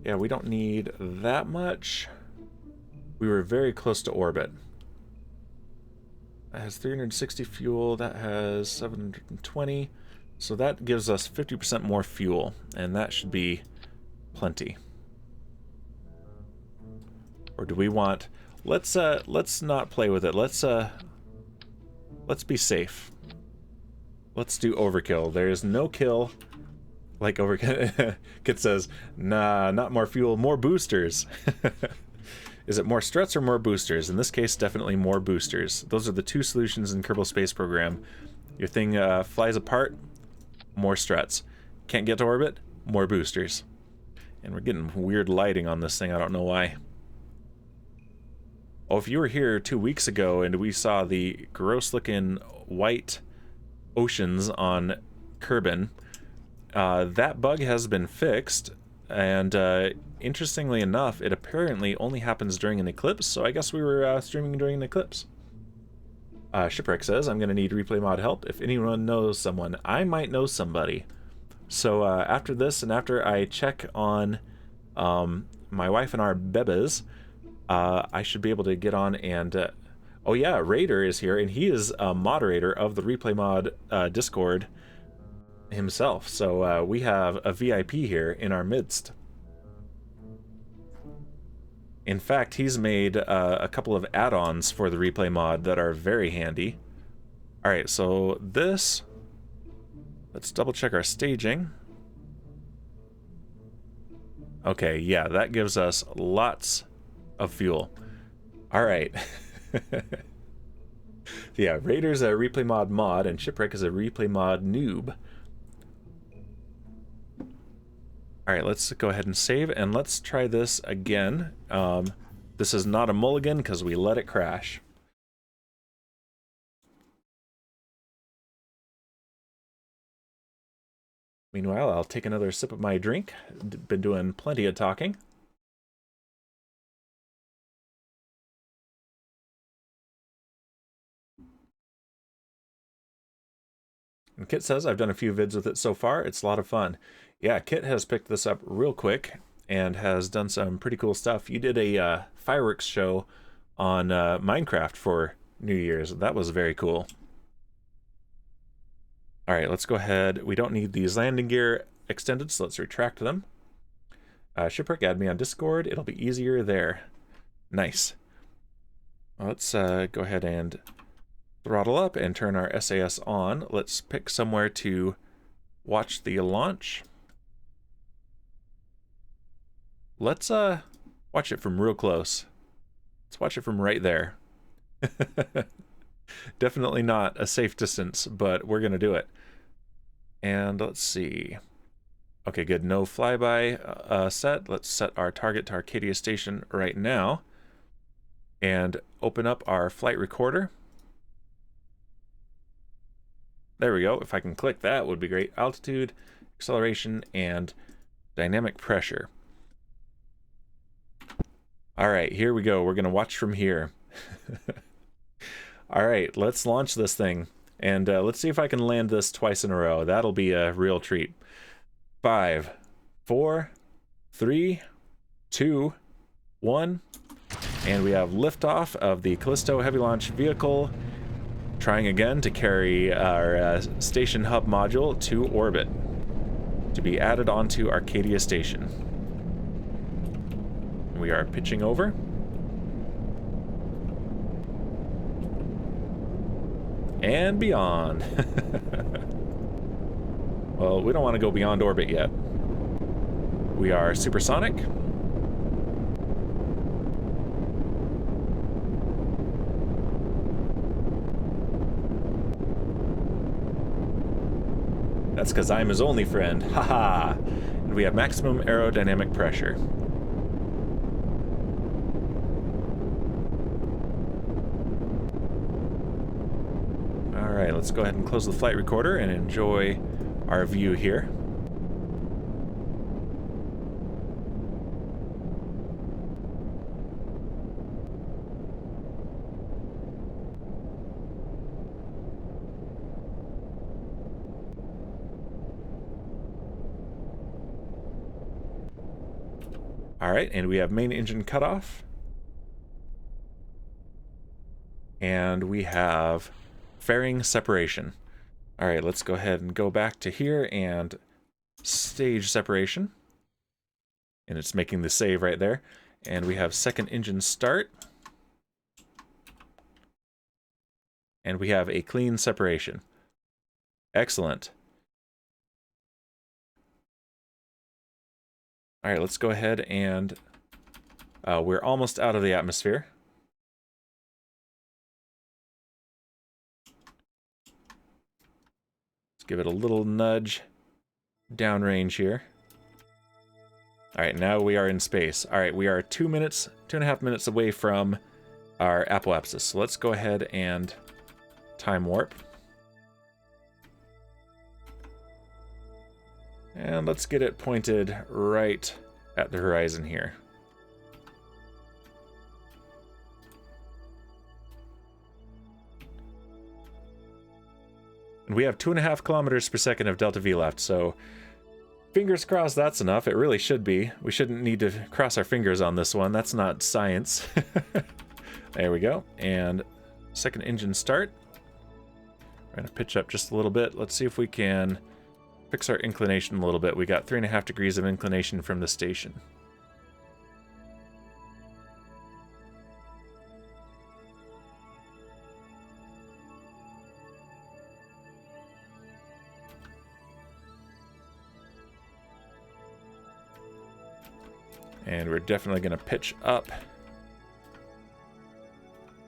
Yeah, we don't need that much. We were very close to orbit. That has 360 fuel, that has 720. So that gives us 50% more fuel, and that should be plenty. Or do we want... Let's not play with it. Let's be safe. Let's do overkill. There is no kill like overkill. Kit says, nah, not more fuel, more boosters. Is it more struts or more boosters? In this case, definitely more boosters. Those are the two solutions in Kerbal Space Program. Your thing flies apart, more struts. Can't get to orbit, more boosters. And we're getting weird lighting on this thing, I don't know why. Oh, if you were here 2 weeks ago and we saw the gross-looking white oceans on Kerbal, that bug has been fixed. And interestingly enough, it apparently only happens during an eclipse, so I guess we were streaming during an eclipse. Shipwreck says, I'm going to need replay mod help. If anyone knows someone, I might know somebody. So after this, and after I check on my wife and our bebes, I should be able to get on and... oh yeah, Raider is here, and he is a moderator of the Replay Mod Discord himself. So we have a VIP here in our midst. In fact, he's made a couple of add-ons for the Replay Mod that are very handy. Alright, so this... let's double check our staging. Okay, yeah, that gives us lots of fuel. Alright. Yeah, Raider's a Replay mod, and Shipwreck is a Replay mod noob. Alright, let's go ahead and save, and let's try this again. This is not a mulligan, because we let it crash. Meanwhile, I'll take another sip of my drink. Been doing plenty of talking. And Kit says, I've done a few vids with it so far. It's a lot of fun. Yeah, Kit has picked this up real quick and has done some pretty cool stuff. You did a fireworks show on Minecraft for New Year's. That was very cool. All right, let's go ahead. We don't need these landing gear extended, so let's retract them. Shipwreck, add me on Discord. It'll be easier there. Nice. Well, let's go ahead and throttle up and turn our SAS on. Let's pick somewhere to watch the launch. Let's watch it from real close. Let's watch it from right there. Definitely not a safe distance, but we're gonna do it. And let's see. Okay, good. No flyby set. Let's set our target to Arcadia Station right now and open up our flight recorder. There we go. If I can click that, would be great. Altitude, acceleration, and dynamic pressure. All right, here we go. We're going to watch from here. All right, let's launch this thing. And let's see if I can land this twice in a row. That'll be a real treat. 5, 4, 3, 2, 1. And we have liftoff of the Callisto Heavy Launch Vehicle, trying again to carry our station hub module to orbit to be added onto Arcadia Station. We are pitching over. And beyond. Well, we don't want to go beyond orbit yet. We are supersonic. That's because I'm his only friend. Haha. And we have maximum aerodynamic pressure. Alright, let's go ahead and close the flight recorder and enjoy our view here. Alright, and we have main engine cutoff. And we have fairing separation. Alright, let's go ahead and go back to here and stage separation. And it's making the save right there. And we have second engine start. And we have a clean separation. Excellent. All right, let's go ahead and we're almost out of the atmosphere. Let's give it a little nudge downrange here. All right, now we are in space. All right, we are 2.5 minutes away from our apoapsis. So let's go ahead and time warp. And let's get it pointed right at the horizon here. And we have 2.5 kilometers per second of delta V left, so fingers crossed that's enough. It really should be. We shouldn't need to cross our fingers on this one. That's not science. There we go. And second engine start. We're going to pitch up just a little bit. Let's see if we can fix our inclination a little bit. We got 3.5 degrees of inclination from the station. And we're definitely going to pitch up.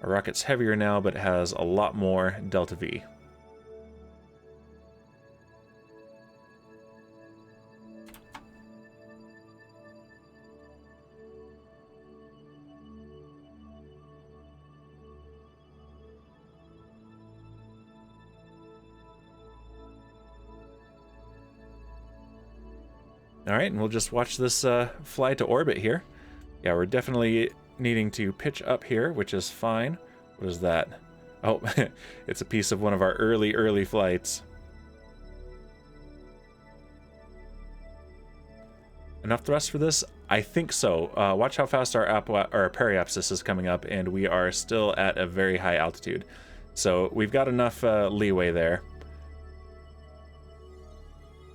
Our rocket's heavier now, but it has a lot more delta V. All right, and we'll just watch this fly to orbit here. Yeah, we're definitely needing to pitch up here, which is fine. What is that? Oh, it's a piece of one of our early flights. Enough thrust for this? I think so. Watch how fast our periapsis is coming up, and we are still at a very high altitude. So we've got enough leeway there.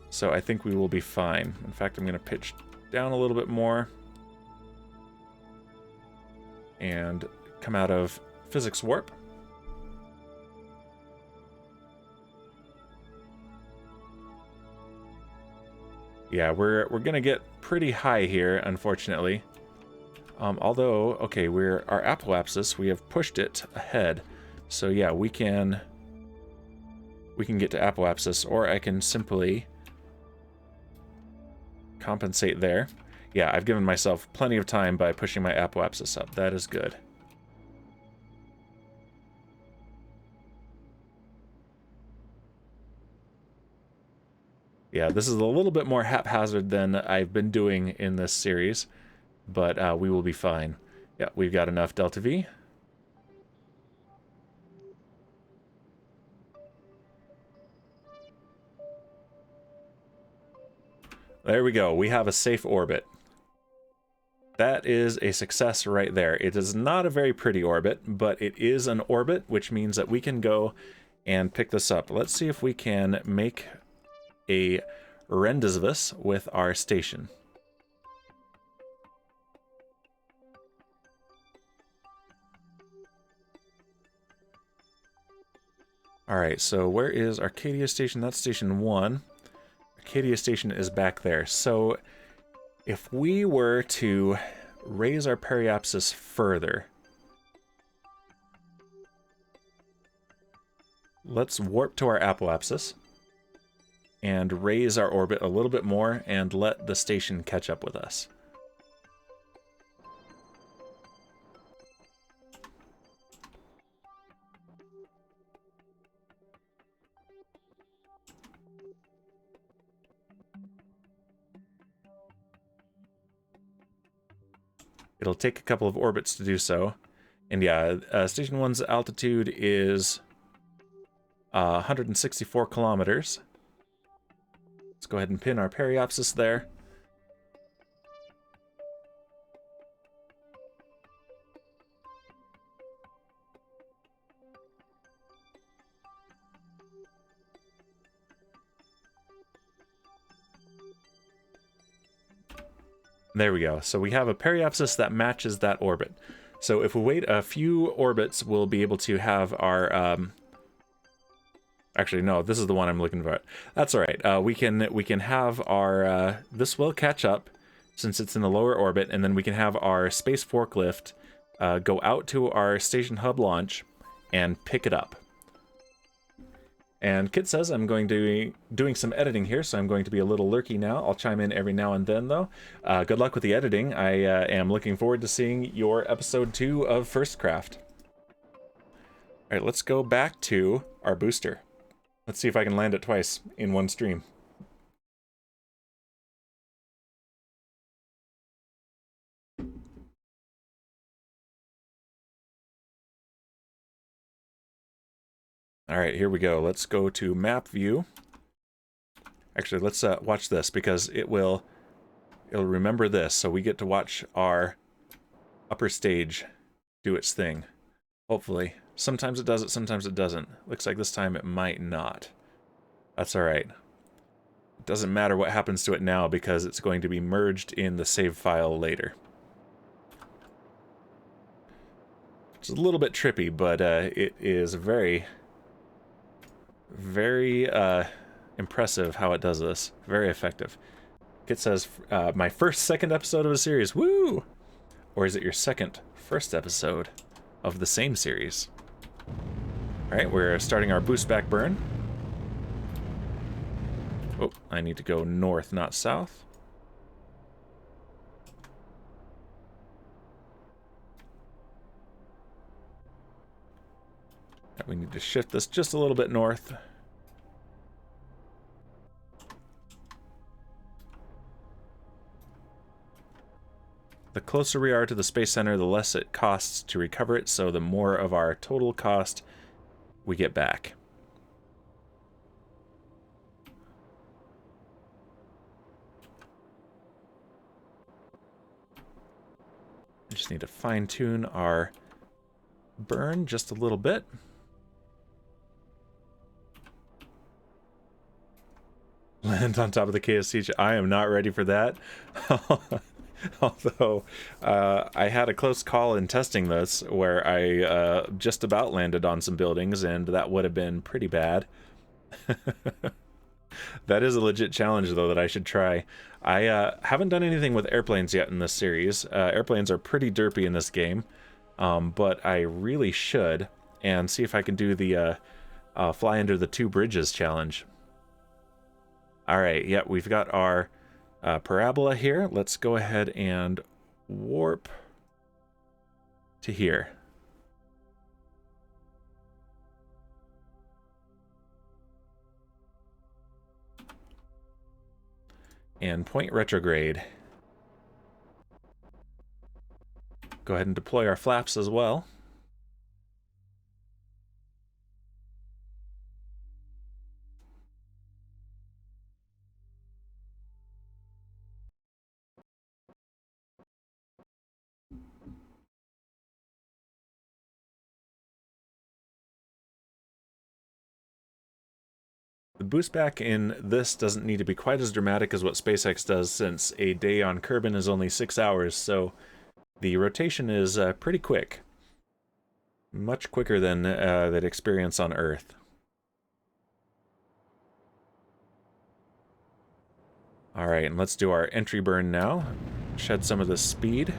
So I think we will be fine. In fact, I'm going to pitch down a little bit more and come out of physics warp. Yeah, we're going to get pretty high here, unfortunately. Although, okay, our apoapsis, we have pushed it ahead. So yeah, we can get to apoapsis, or I can simply compensate there. Yeah, I've given myself plenty of time by pushing my apoapsis up. That is good. Yeah, this is a little bit more haphazard than I've been doing in this series, but we will be fine. Yeah, we've got enough delta V. There we go. We have a safe orbit. That is a success right there. It is not a very pretty orbit, but it is an orbit, which means that we can go and pick this up. Let's see if we can make a rendezvous with our station. Alright, so where is Arcadia Station? That's Station 1. Arcadia Station is back there. So if we were to raise our periapsis further, let's warp to our apoapsis and raise our orbit a little bit more and let the station catch up with us. It'll take a couple of orbits to do so. And yeah, Station 1's altitude is 164 kilometers. Let's go ahead and pin our periapsis there. There we go. So we have a periapsis that matches that orbit. So if we wait a few orbits, we'll be able to have our... Actually, no, this is the one I'm looking for. That's all right. We can have our... this will catch up since it's in the lower orbit, and then we can have our space forklift go out to our station hub launch and pick it up. And Kit says I'm going to be doing some editing here, so I'm going to be a little lurky now. I'll chime in every now and then, though. Good luck with the editing. I am looking forward to seeing your episode 2 of First Craft. All right, let's go back to our booster. Let's see if I can land it twice in one stream. All right, here we go. Let's go to map view. Actually, let's watch this because it'll remember this, so we get to watch our upper stage do its thing. Hopefully. Sometimes it does it, sometimes it doesn't. Looks like this time it might not. That's all right. It doesn't matter what happens to it now because it's going to be merged in the save file later. It's a little bit trippy, but it is very impressive how it does this. Very effective. It says, my second episode of a series. Woo! Or is it your first episode of the same series? Alright, we're starting our boost back burn. Oh, I need to go north, not south. We need to shift this just a little bit north. The closer we are to the Space Center, the less it costs to recover it, so the more of our total cost we get back. We just need to fine-tune our burn just a little bit. Land on top of the KSC. I am not ready for that. Although, I had a close call in testing this where I just about landed on some buildings, and that would have been pretty bad. That is a legit challenge, though, that I should try. I haven't done anything with airplanes yet in this series. Airplanes are pretty derpy in this game, but I really should, and see if I can do the fly under the 2 bridges challenge. Alright, yeah, we've got our parabola here. Let's go ahead and warp to here. And point retrograde. Go ahead and deploy our flaps as well. The boost back in this doesn't need to be quite as dramatic as what SpaceX does, since a day on Kerbin is only 6 hours, so the rotation is pretty quick. Much quicker than that experience on Earth. Alright, and let's do our entry burn now. Shed some of the speed.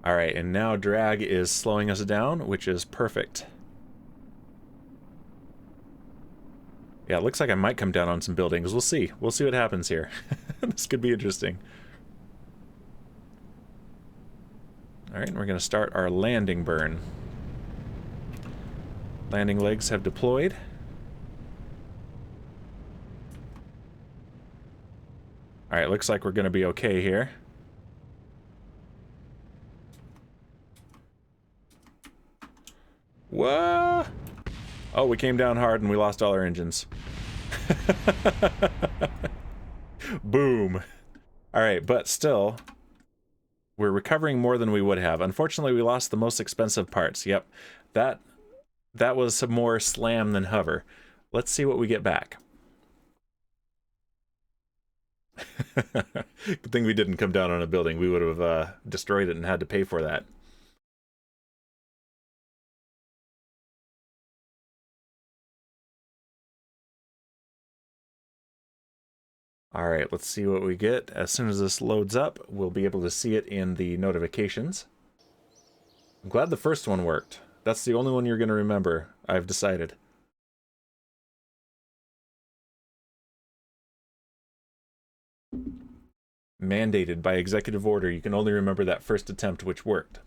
Alright, and now drag is slowing us down, which is perfect. Yeah, it looks like I might come down on some buildings. We'll see. We'll see what happens here. This could be interesting. Alright, we're going to start our landing burn. Landing legs have deployed. Alright, looks like we're going to be okay here. Whoa! Oh, we came down hard and we lost all our engines. Boom. Alright, but still, we're recovering more than we would have. Unfortunately, we lost the most expensive parts. Yep, that was some more slam than hover. Let's see what we get back. Good thing we didn't come down on a building. We would have destroyed it and had to pay for that. Alright, let's see what we get. As soon as this loads up, we'll be able to see it in the notifications. I'm glad the first one worked. That's the only one you're going to remember, I've decided. Mandated by executive order, you can only remember that first attempt, which worked.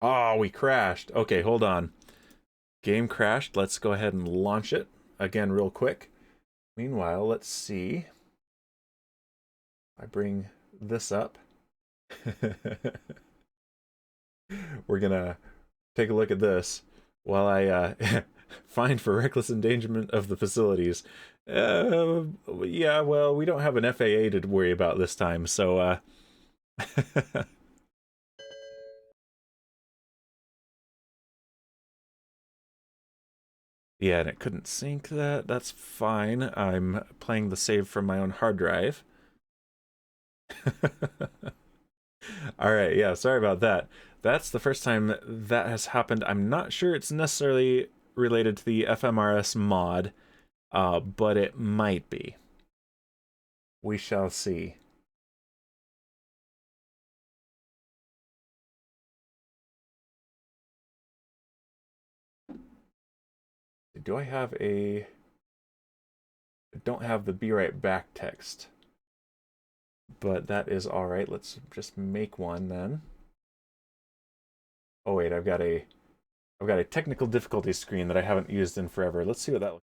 Oh, we crashed. Okay, hold on. Game crashed. Let's go ahead and launch it again real quick. Meanwhile, let's see. I bring this up. We're gonna take a look at this while I fine for reckless endangerment of the facilities. Yeah, well, we don't have an FAA to worry about this time, so yeah, and it couldn't sync that. That's fine. I'm playing the save from my own hard drive. All right, yeah, sorry about that. That's the first time that has happened. I'm not sure it's necessarily related to the FMRS mod, but it might be. We shall see. Do I have a... I don't have the be right back text, but that is all right. Let's just make one then. Oh wait, I've got a technical difficulty screen that I haven't used in forever. Let's see what that looks.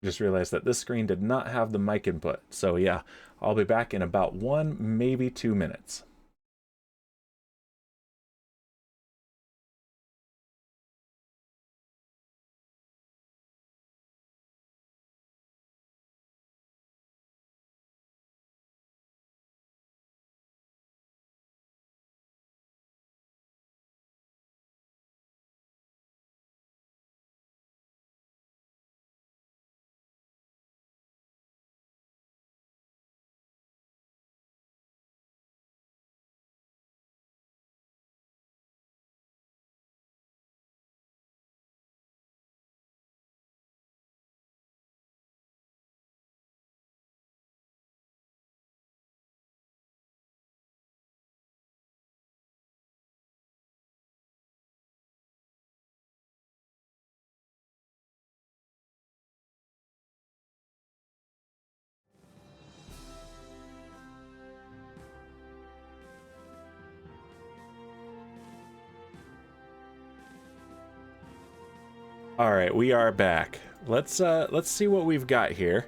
Just realized that this screen did not have the mic input. So yeah, I'll be back in about 1, maybe 2 minutes. All right, we are back. Let's see what we've got here.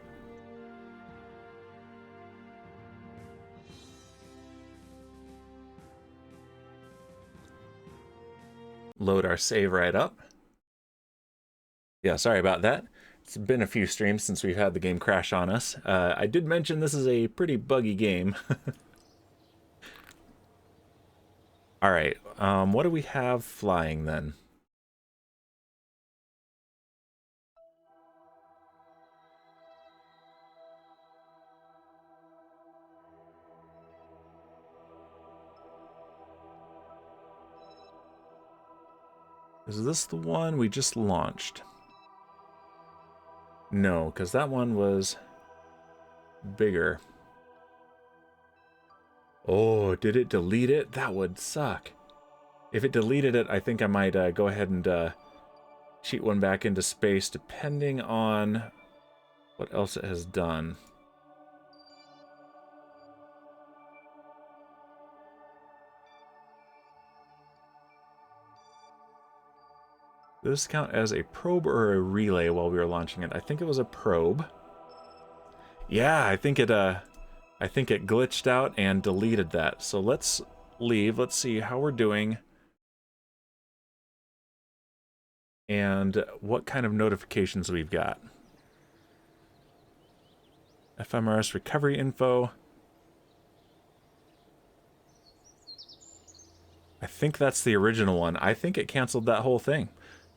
Load our save right up. Yeah, sorry about that. It's been a few streams since we've had the game crash on us. I did mention this is a pretty buggy game. All right, what do we have flying then? Is this the one we just launched? No, because that one was bigger. Oh, did it delete it? That would suck. If it deleted it, I think I might go ahead and cheat one back into space, depending on what else it has done. Does this count as a probe or a relay while we were launching it? I think it was a probe. Yeah, I think it glitched out and deleted that. So let's leave. Let's see how we're doing. And what kind of notifications we've got. FMRS recovery info. I think that's the original one. I think it canceled that whole thing.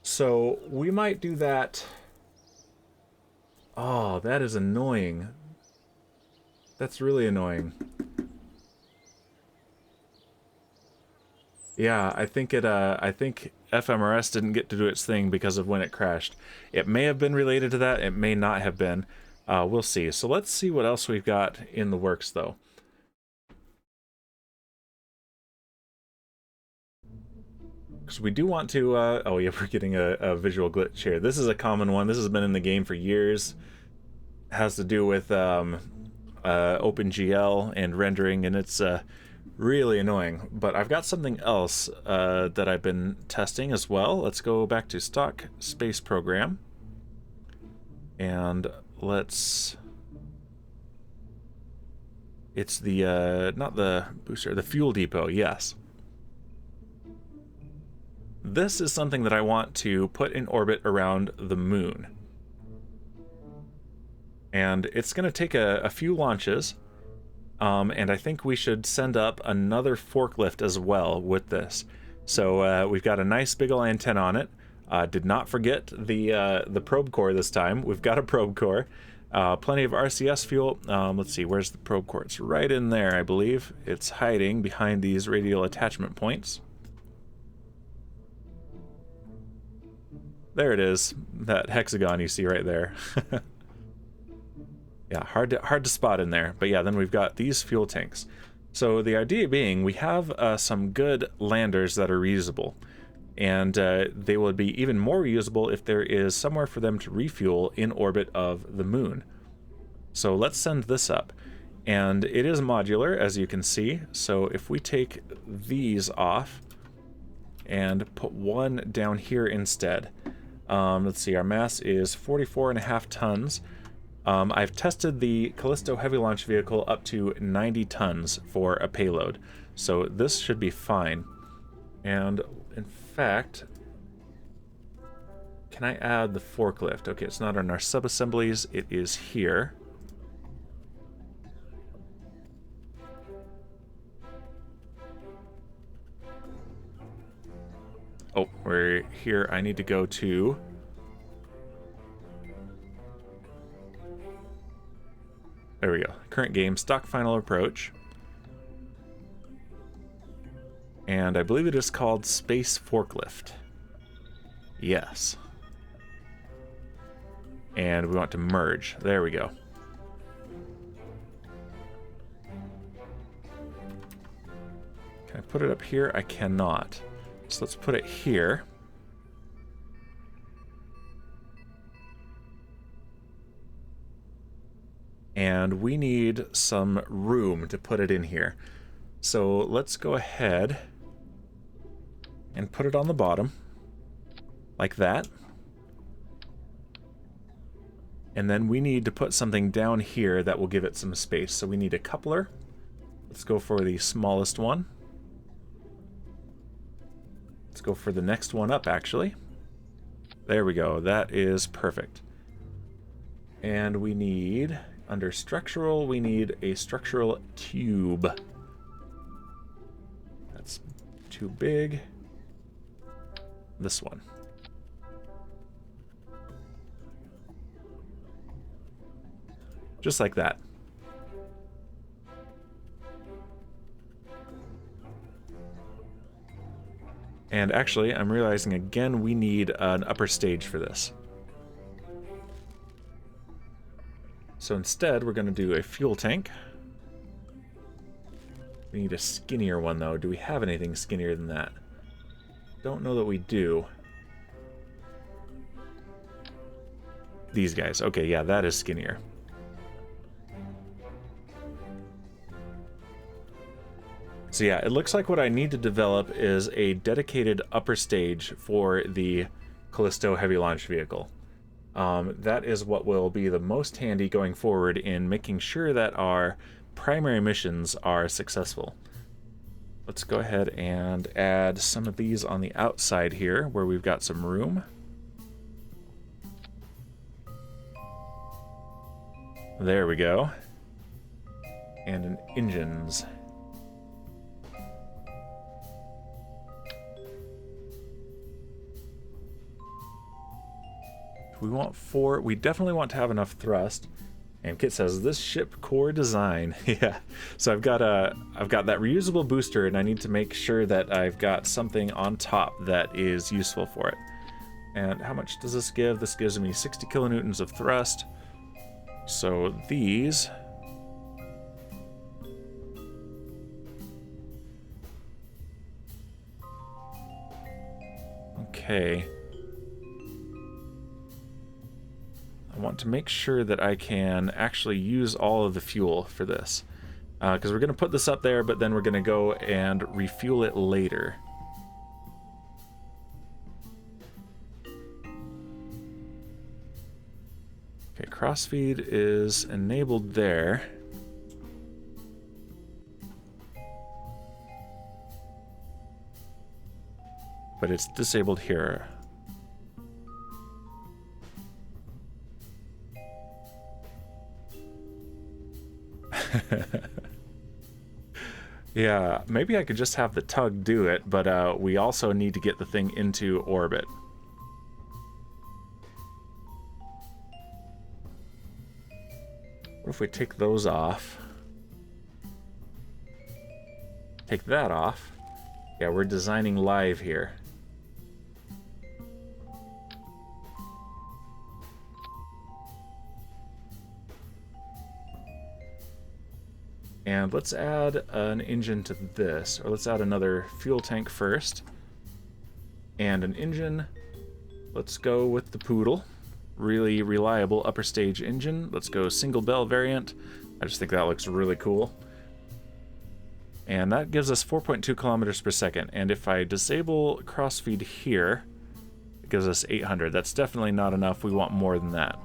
So we might do that. Oh, that is annoying. That's really annoying. Yeah, I think FMRS didn't get to do its thing because of when it crashed. It may have been related to that, it may not have been. We'll see. So let's see what else we've got in the works, though. Because we do want to, oh yeah, we're getting a visual glitch here. This is a common one. This has been in the game for years. It has to do with OpenGL and rendering, and it's really annoying. But I've got something else that I've been testing as well. Let's go back to stock space program. And let's... It's the, not the booster, the fuel depot, yes. This is something that I want to put in orbit around the moon. And it's going to take a few launches, and I think we should send up another forklift as well with this. So we've got a nice big ol' antenna on it. Did not forget the probe core this time. We've got a probe core. Plenty of RCS fuel. Let's see, where's the probe core? It's right in there, I believe. It's hiding behind these radial attachment points. There it is, that hexagon you see right there. Yeah, hard to spot in there. But yeah, then we've got these fuel tanks. So the idea being, we have some good landers that are reusable. And they will be even more reusable if there is somewhere for them to refuel in orbit of the moon. So let's send this up. And it is modular, as you can see. So if we take these off and put one down here instead. Let's see, our mass is 44.5 tons. I've tested the Callisto Heavy Launch Vehicle up to 90 tons for a payload. So this should be fine. And in fact, can I add the forklift? Okay, it's not on our sub-assemblies, it is here. Oh, we're here. I need to go to... There we go. Current game, stock final approach. And I believe it is called Space Forklift. Yes. And we want to merge. There we go. Can I put it up here? I cannot. So let's put it here. And we need some room to put it in here. So let's go ahead and put it on the bottom, like that. And then we need to put something down here that will give it some space. So we need a coupler. Let's go for the smallest one. Let's go for the next one up, actually. There we go. That is perfect. And we need, under structural, we need a structural tube. That's too big. This one. Just like that. And actually, I'm realizing again we need an upper stage for this. So instead, we're going to do a fuel tank. We need a skinnier one, though. Do we have anything skinnier than that? Don't know that we do. These guys. Okay, yeah, that is skinnier. So yeah, it looks like what I need to develop is a dedicated upper stage for the Callisto Heavy Launch Vehicle. That is what will be the most handy going forward in making sure that our primary missions are successful. Let's go ahead and add some of these on the outside here where we've got some room. There we go. And an engines. We want 4. We definitely want to have enough thrust. And Kit says, this ship core design. Yeah, so I've got that reusable booster, and I need to make sure that I've got something on top that is useful for it. And how much does this give? This gives me 60 kilonewtons of thrust. So these... Okay. I want to make sure that I can actually use all of the fuel for this. Because we're going to put this up there, but then we're going to go and refuel it later. Okay, crossfeed is enabled there. But it's disabled here. Yeah, maybe I could just have the tug do it, but we also need to get the thing into orbit. What if we take those off? Take that off. Yeah, we're designing live here. And let's add an engine to this, or let's add another fuel tank first. And an engine. Let's go with the Poodle. Really reliable upper stage engine. Let's go single bell variant. I just think that looks really cool. And that gives us 4.2 kilometers per second. And if I disable crossfeed here, it gives us 800. That's definitely not enough. We want more than that.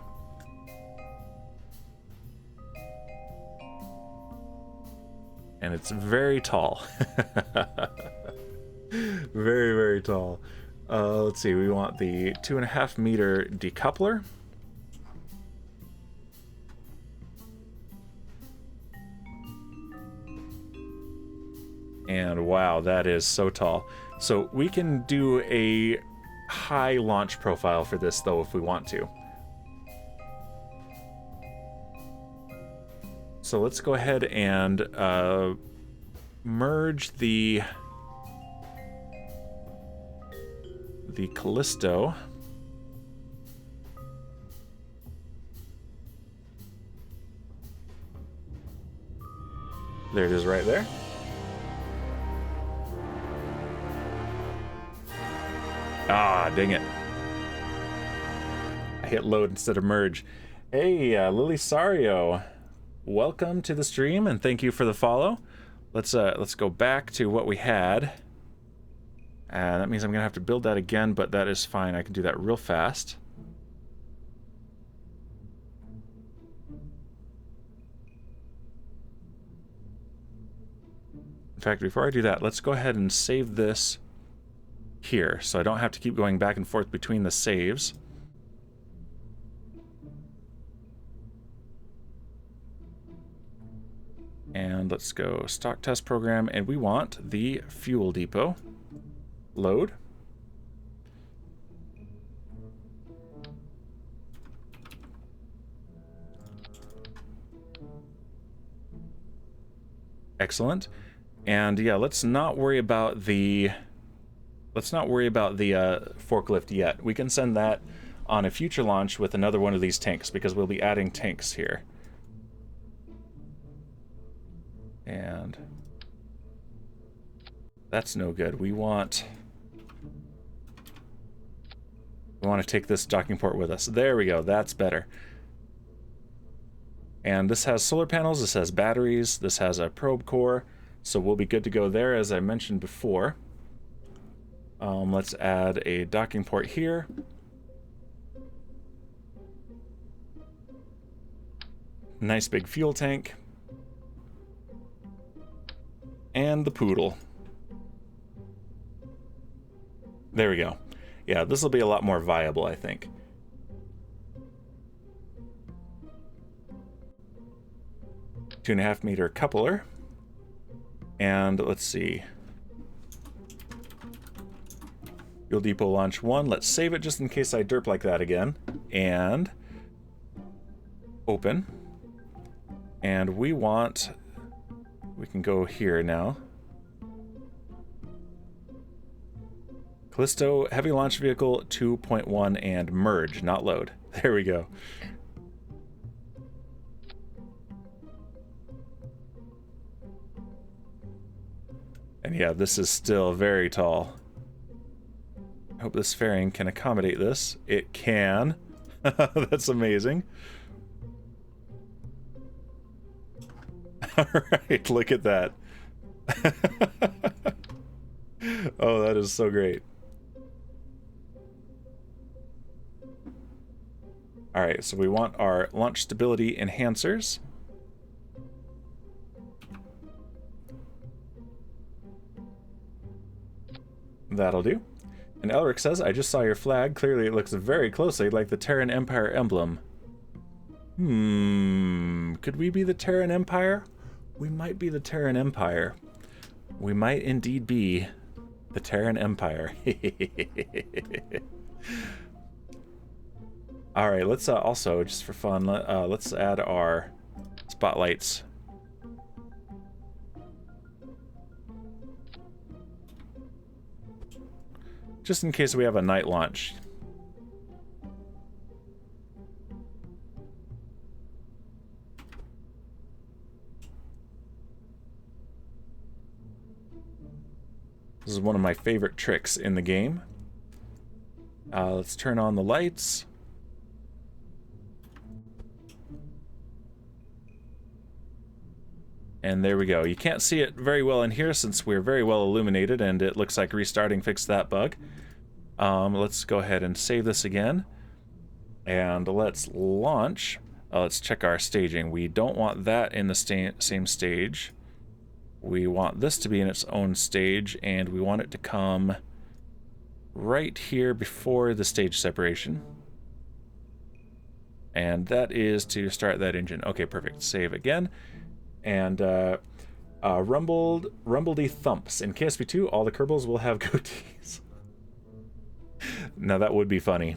And it's very tall. Very, very tall. Let's see, we want the 2.5 meter decoupler. And wow, that is so tall. So we can do a high launch profile for this though if we want to. So let's go ahead and merge the Callisto. There it is right there. Ah, dang it. I hit load instead of merge. Hey, Lily Sario. Welcome to the stream and thank you for the follow. Let's go back to what we had. That means I'm gonna have to build that again, but that is fine. I can do that real fast. In fact, before I do that, let's go ahead and save this here, so I don't have to keep going back and forth between the saves. And let's go stock test program, and we want the fuel depot. Load. Excellent. And yeah, let's not worry about the forklift yet. We can send that on a future launch with another one of these tanks because we'll be adding tanks here. And that's no good. We want to take this docking port with us. There we go. That's better. And this has solar panels. This has batteries. This has a probe core. So we'll be good to go there, as I mentioned before. Let's add a docking port here. Nice big fuel tank. And the Poodle. There we go. Yeah, this will be a lot more viable, I think. Two-and-a-half meter coupler. And let's see. Fuel depot launch 1. Let's save it just in case I derp like that again. And open. And we can go here now. Callisto Heavy Launch Vehicle 2.1 and merge, not load. There we go. And yeah, this is still very tall. I hope this fairing can accommodate this. It can. That's amazing. Alright, look at that. Oh, that is so great. Alright, so we want our launch stability enhancers. That'll do. And Elric says, I just saw your flag. Clearly it looks very closely like the Terran Empire emblem. Could we be the Terran Empire? We might be the Terran Empire. We might indeed be the Terran Empire. Alright, let's also, just for fun, let's add our spotlights. Just in case we have a night launch. This is one of my favorite tricks in the game. Let's turn on the lights. And there we go. You can't see it very well in here since we're very well illuminated, and it looks like restarting fixed that bug. Let's go ahead and save this again. And let's launch. Let's check our staging. We don't want that in the same stage. We want this to be in its own stage, and we want it to come right here before the stage separation. And that is to start that engine. Okay, perfect. Save again. And rumbledy thumps. In KSP2, all the Kerbals will have goatees. Now that would be funny.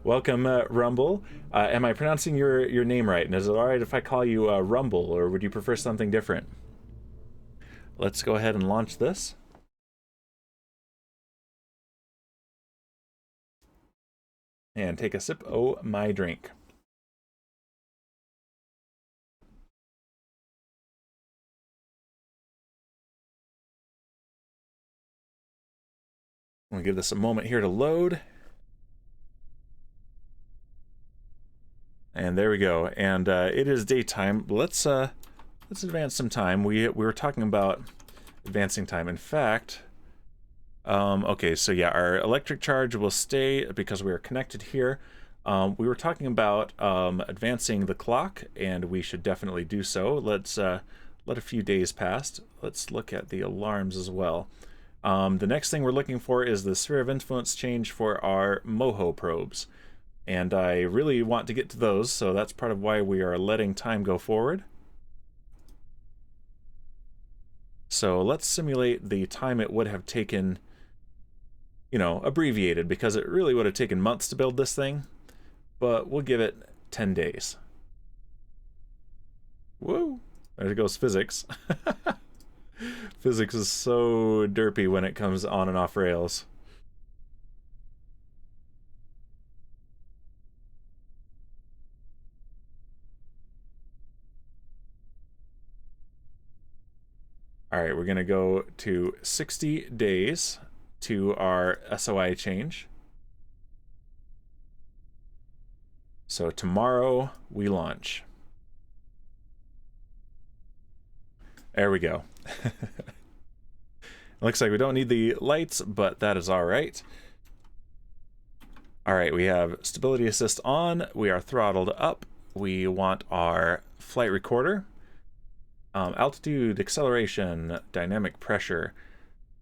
Welcome, Rumble. Am I pronouncing your name right? And is it alright if I call you Rumble, or would you prefer something different? Let's go ahead and launch this. And take a sip of my drink. I'm gonna give this a moment here to load. And there we go. And it is daytime. Let's advance some time. We were talking about advancing time. In fact, okay, so yeah, our electric charge will stay because we are connected here. We were talking about advancing the clock, and we should definitely do so. Let's let a few days pass. Let's look at the alarms as well. The next thing we're looking for is the sphere of influence change for our MOHO probes. And I really want to get to those, so that's part of why we are letting time go forward. So let's simulate the time it would have taken, you know, abbreviated, because it really would have taken months to build this thing, but we'll give it 10 days. Whoa, there goes physics. Physics is so derpy when it comes on and off rails. All right, we're going to go to 60 days to our SOI change. So tomorrow we launch. There we go. Looks like we don't need the lights, but that is all right. All right, we have stability assist on. We are throttled up. We want our flight recorder. Altitude, acceleration, dynamic pressure,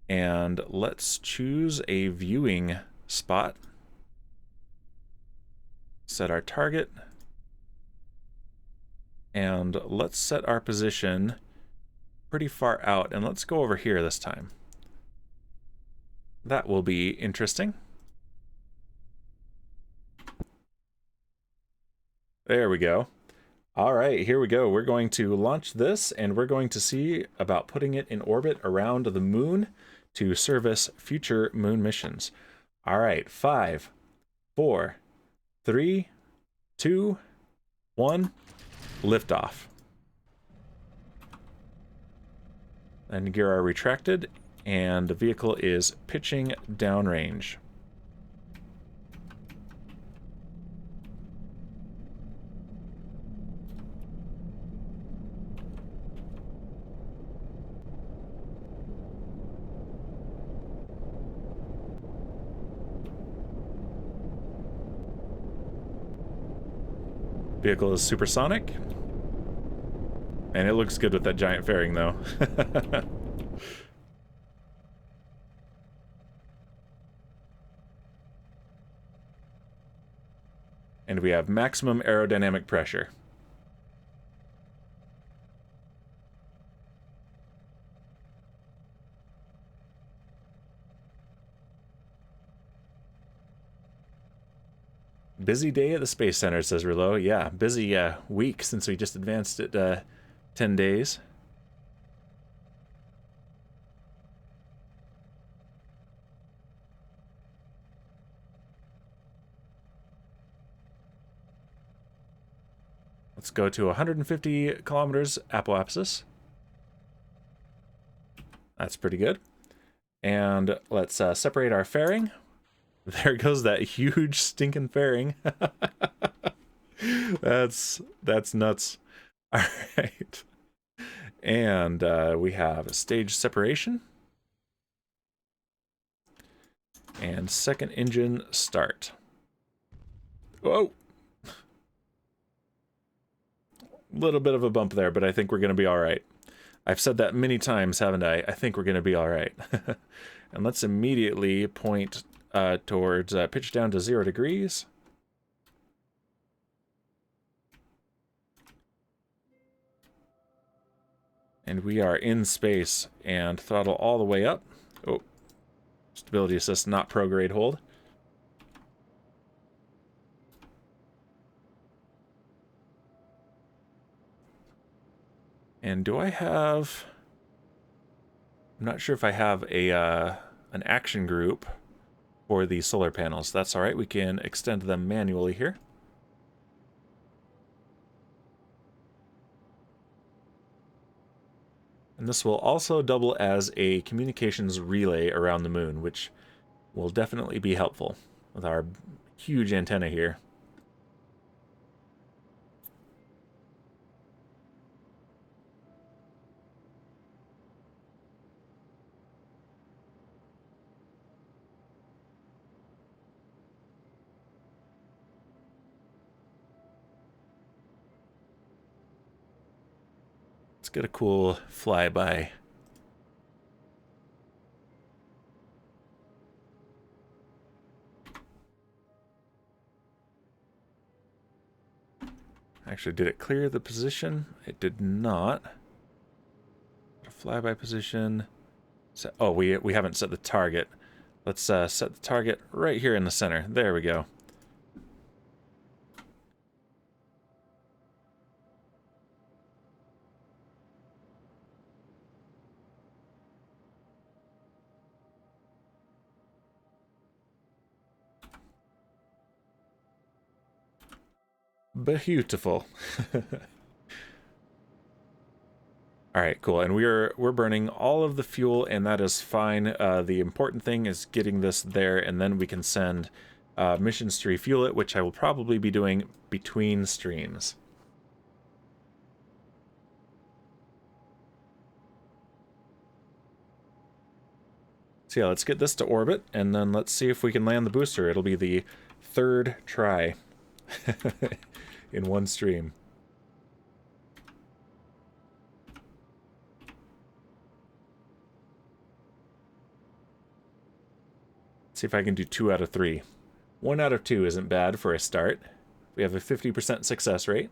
and let's choose a viewing spot. Set our target, and let's set our position pretty far out, and let's go over here this time. That will be interesting. There we go. All right, here we go. We're going to launch this, and we're going to see about putting it in orbit around the moon to service future moon missions. All right, 5, 4, 3, 2, 1, liftoff. And gear are retracted, and the vehicle is pitching downrange. Vehicle is supersonic. And it looks good with that giant fairing, though. And we have maximum aerodynamic pressure. Busy day at the Space Center, says Rilo. Yeah, busy week since we just advanced it 10 days. Let's go to 150 kilometers apoapsis. That's pretty good. And let's separate our fairing. There goes that huge stinking fairing. That's nuts. All right. And we have stage separation. And second engine start. Whoa! Little bit of a bump there, but I think we're going to be all right. I've said that many times, haven't I? I think we're going to be all right. And let's immediately point towards pitch down to 0 degrees. And we are in space, and throttle all the way up. Oh, stability assist not prograde hold. And do I have... I'm not sure if I have a an action group for the solar panels. That's all right. We can extend them manually here. And this will also double as a communications relay around the moon, which will definitely be helpful with our huge antenna here. Let's get a cool flyby. Actually, did it clear the position? It did not. Flyby position. So, oh, we haven't set the target. Let's set the target right here in the center. There we go. Beautiful. All right, cool. And we're burning all of the fuel, and that is fine. The important thing is getting this there, and then we can send missions to refuel it, which I will probably be doing between streams. So yeah, let's get this to orbit, and then let's see if we can land the booster. It'll be the third try in one stream. See if I can do 2 out of 3. 1 out of 2 isn't bad for a start. We have a 50% success rate.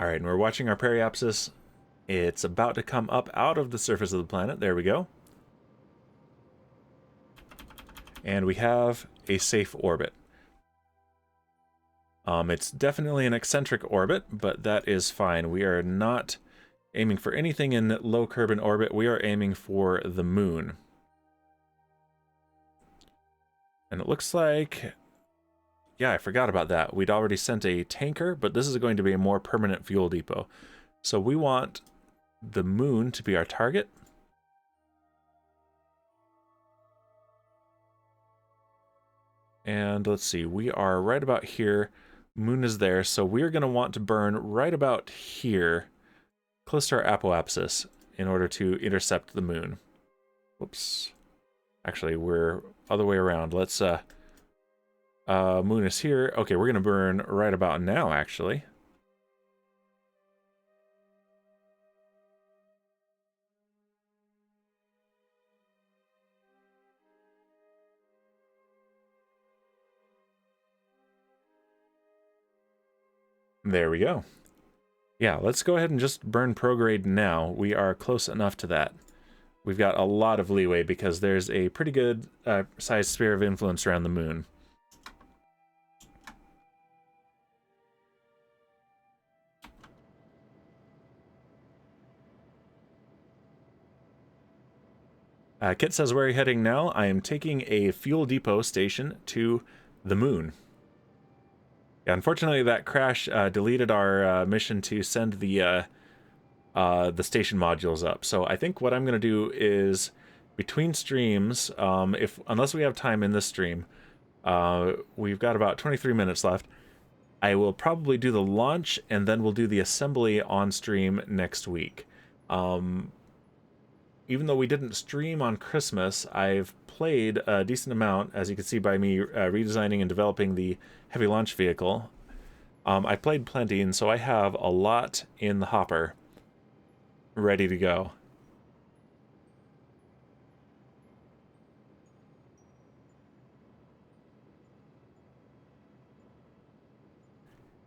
Alright, and we're watching our periapsis. It's about to come up out of the surface of the planet. There we go. And we have a safe orbit. It's definitely an eccentric orbit, but that is fine. We are not aiming for anything in low Kerbal orbit. We are aiming for the moon. And it looks like... yeah, I forgot about that. We'd already sent a tanker, but this is going to be a more permanent fuel depot. So we want the moon to be our target. And let's see, we are right about here. Moon is there, so we're going to want to burn right about here, close to our apoapsis, in order to intercept the moon. Whoops. Actually, we're other way around. Let's, moon is here. Okay, we're going to burn right about now, actually. There we go. Yeah, let's go ahead and just burn prograde now. We are close enough to that. We've got a lot of leeway because there's a pretty good sized sphere of influence around the moon. Kit says, where are you heading now? I am taking a fuel depot station to the moon. Yeah, unfortunately, that crash deleted our mission to send the station modules up. So I think what I'm going to do is, between streams, unless we have time in this stream, we've got about 23 minutes left. I will probably do the launch, and then we'll do the assembly on stream next week. Even though we didn't stream on Christmas, I've played a decent amount, as you can see by me redesigning and developing the heavy launch vehicle. I played plenty, and so I have a lot in the hopper ready to go.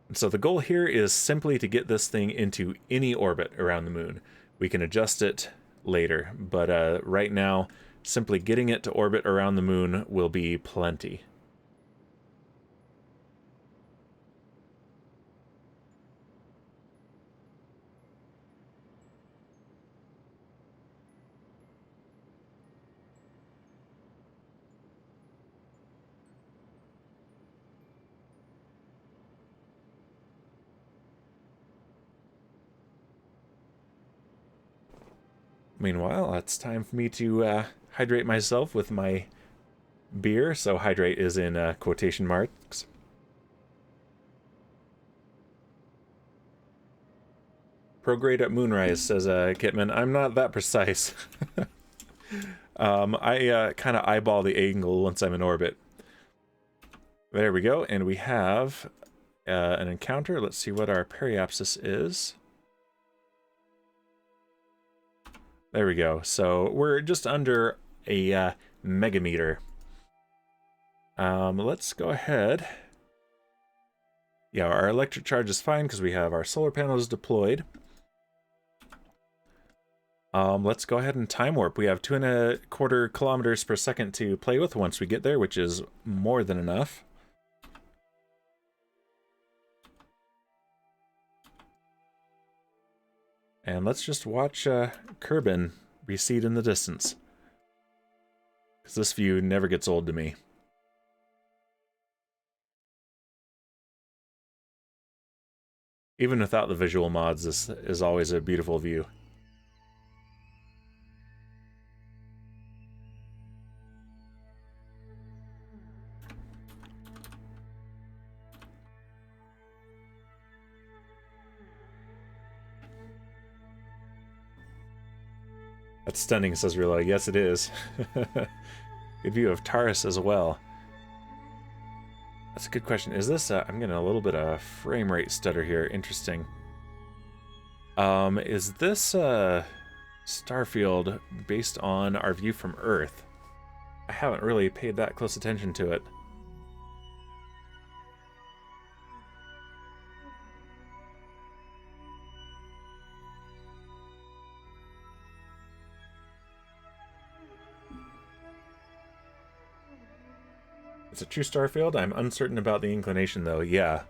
And so the goal here is simply to get this thing into any orbit around the moon. We can adjust it later, but right now, simply getting it to orbit around the moon will be plenty. Meanwhile, it's time for me to hydrate myself with my beer, so hydrate is in quotation marks. Prograde at Moonrise, says Kitman. I'm not that precise. I kind of eyeball the angle once I'm in orbit. There we go, and we have an encounter. Let's see what our periapsis is. There we go. So we're just under a megameter. Let's go ahead. Yeah, our electric charge is fine because we have our solar panels deployed. Let's go ahead and time warp. We have 2.25 kilometers per second to play with once we get there, which is more than enough. And let's just watch Kerbal recede in the distance, because this view never gets old to me. Even without the visual mods, this is always a beautiful view. That's stunning, says Relit. Yes, it is. Good view of Taurus as well. That's a good question. Is this... I'm getting a little bit of frame rate stutter here. Interesting. Is this Starfield based on our view from Earth? I haven't really paid that close attention to it. It's a true star field. I'm uncertain about the inclination, though. Yeah.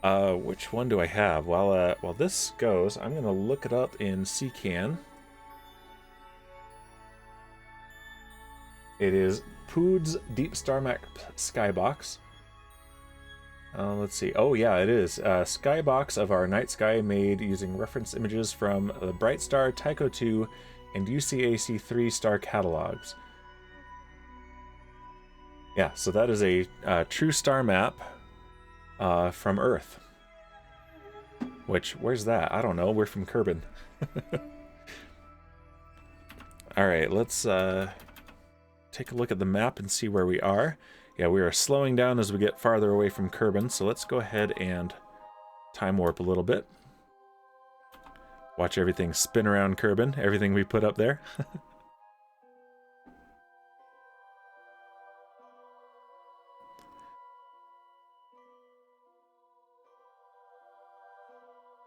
Which one do I have? While this goes, I'm gonna look it up in CCAN. It is Pood's Deep Star Map Skybox. Let's see. Oh yeah, it is. Skybox of our night sky made using reference images from the Bright Star, Tycho 2, and UCAC 3 star catalogs. Yeah, so that is a true star map from Earth. Where's that? I don't know. We're from Kerbal. Alright, let's take a look at the map and see where we are. Yeah, we are slowing down as we get farther away from Kerbal, so let's go ahead and time warp a little bit. Watch everything spin around Kerbal, everything we put up there.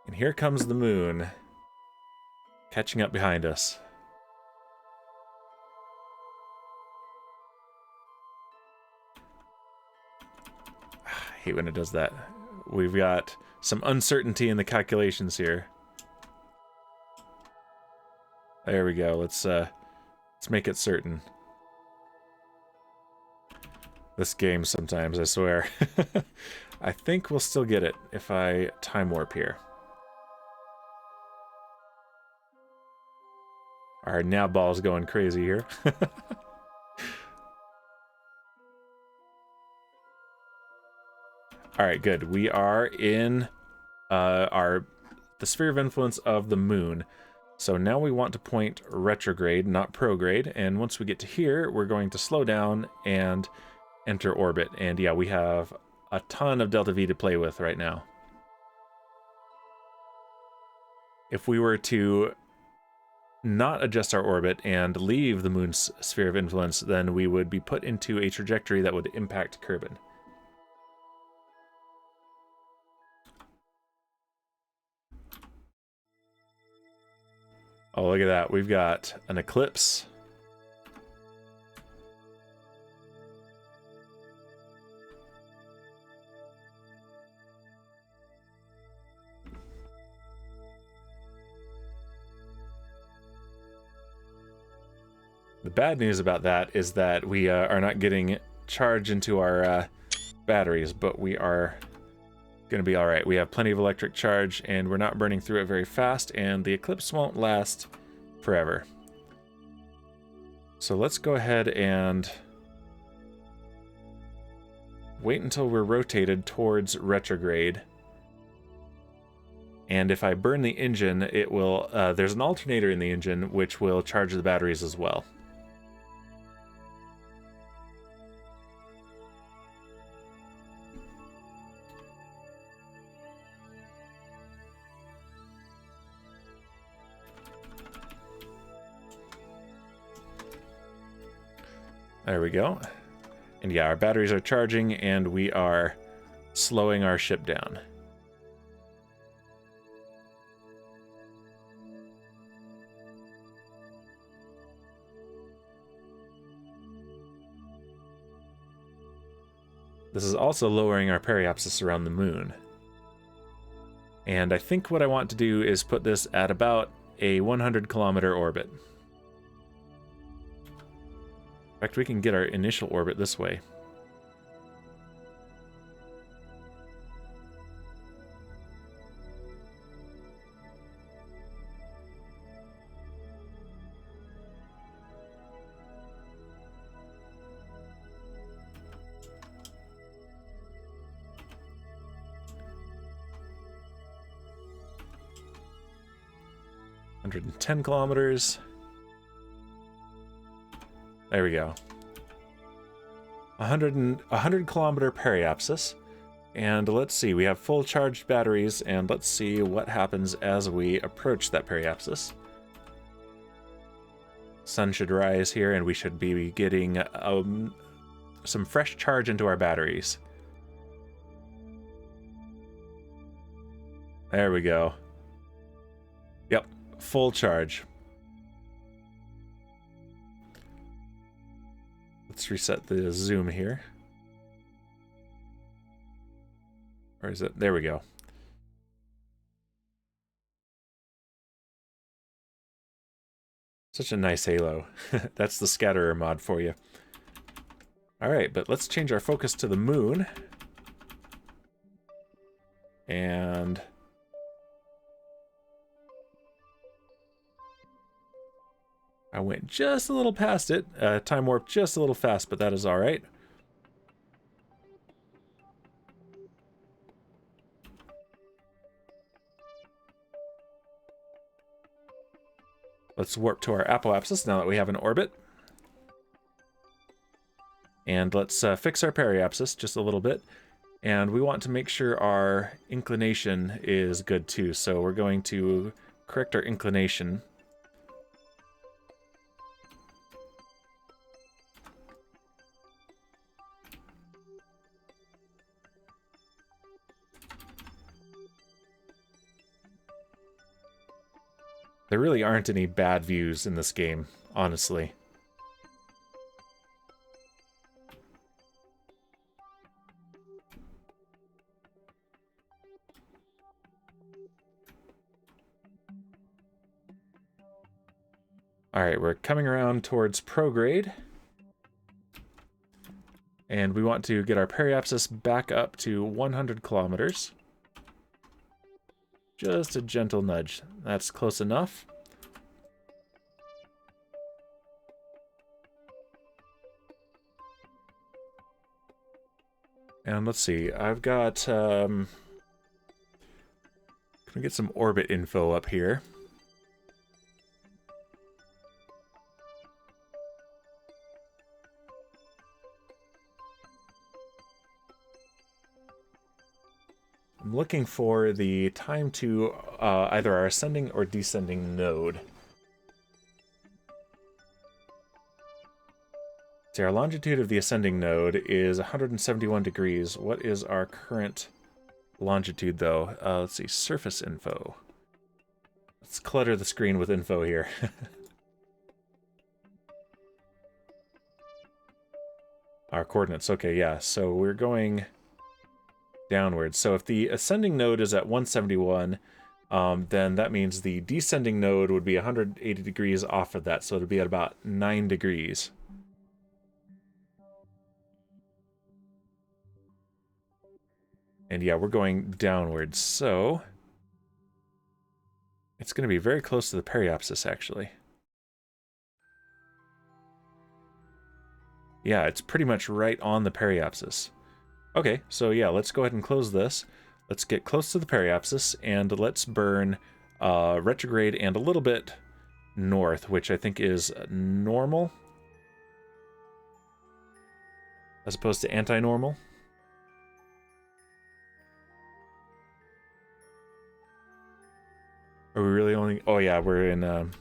And here comes the moon, catching up behind us. I hate when it does that. We've got some uncertainty in the calculations here. There we go. Let's make it certain. This game sometimes, I swear. I think we'll still get it if I time warp here. Our nav ball's going crazy here. Alright, good. We are in the sphere of influence of the moon. So now we want to point retrograde, not prograde. And once we get to here, we're going to slow down and enter orbit. And yeah, we have a ton of delta V to play with right now. If we were to not adjust our orbit and leave the moon's sphere of influence, then we would be put into a trajectory that would impact Kerbal. Oh, look at that. We've got an eclipse. The bad news about that is that we are not getting charge into our batteries, but we are going to be all right. We have plenty of electric charge, and we're not burning through it very fast, and the eclipse won't last forever. So let's go ahead and wait until we're rotated towards retrograde. And if I burn the engine, it will... there's an alternator in the engine, which will charge the batteries as well. There we go. And yeah, our batteries are charging, and we are slowing our ship down. This is also lowering our periapsis around the moon. And I think what I want to do is put this at about a 100-kilometer orbit. In fact, we can get our initial orbit this way. $110 kilometers. There we go. 100 kilometer periapsis. And let's see, we have full charged batteries, and let's see what happens as we approach that periapsis. Sun should rise here, and we should be getting some fresh charge into our batteries. There we go. Yep, full charge. Let's reset the zoom here. Or is it? There we go. Such a nice halo. That's the scatterer mod for you. Alright, but let's change our focus to the moon. And I went just a little past it. Time warp just a little fast, but that is alright. Let's warp to our apoapsis now that we have an orbit. And let's fix our periapsis just a little bit. And we want to make sure our inclination is good too. So we're going to correct our inclination. There really aren't any bad views in this game, honestly. Alright, we're coming around towards prograde. And we want to get our periapsis back up to 100 kilometers. Just a gentle nudge. That's close enough. And let's see, I've got, can we get some orbit info up here? I'm looking for the time to either our ascending or descending node. So our longitude of the ascending node is 171 degrees. What is our current longitude, though? Let's see, surface info. Let's clutter the screen with info here. Our coordinates, okay, yeah. So we're going downwards. So if the ascending node is at 171, then that means the descending node would be 180 degrees off of that. So it would be at about 9 degrees. And yeah, we're going downwards, so it's going to be very close to the periapsis, actually. Yeah, it's pretty much right on the periapsis. Okay, so yeah, let's go ahead and close this. Let's get close to the periapsis, and let's burn retrograde and a little bit north, which I think is normal, as opposed to anti-normal. Are we really only... Oh yeah, we're in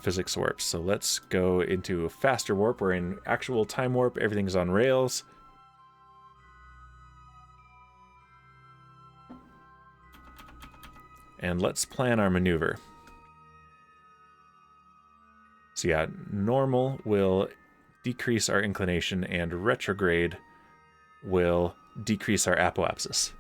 physics warp, so let's go into a faster warp. We're in actual time warp, everything's on rails. And let's plan our maneuver. So yeah, normal will decrease our inclination, and retrograde will decrease our apoapsis.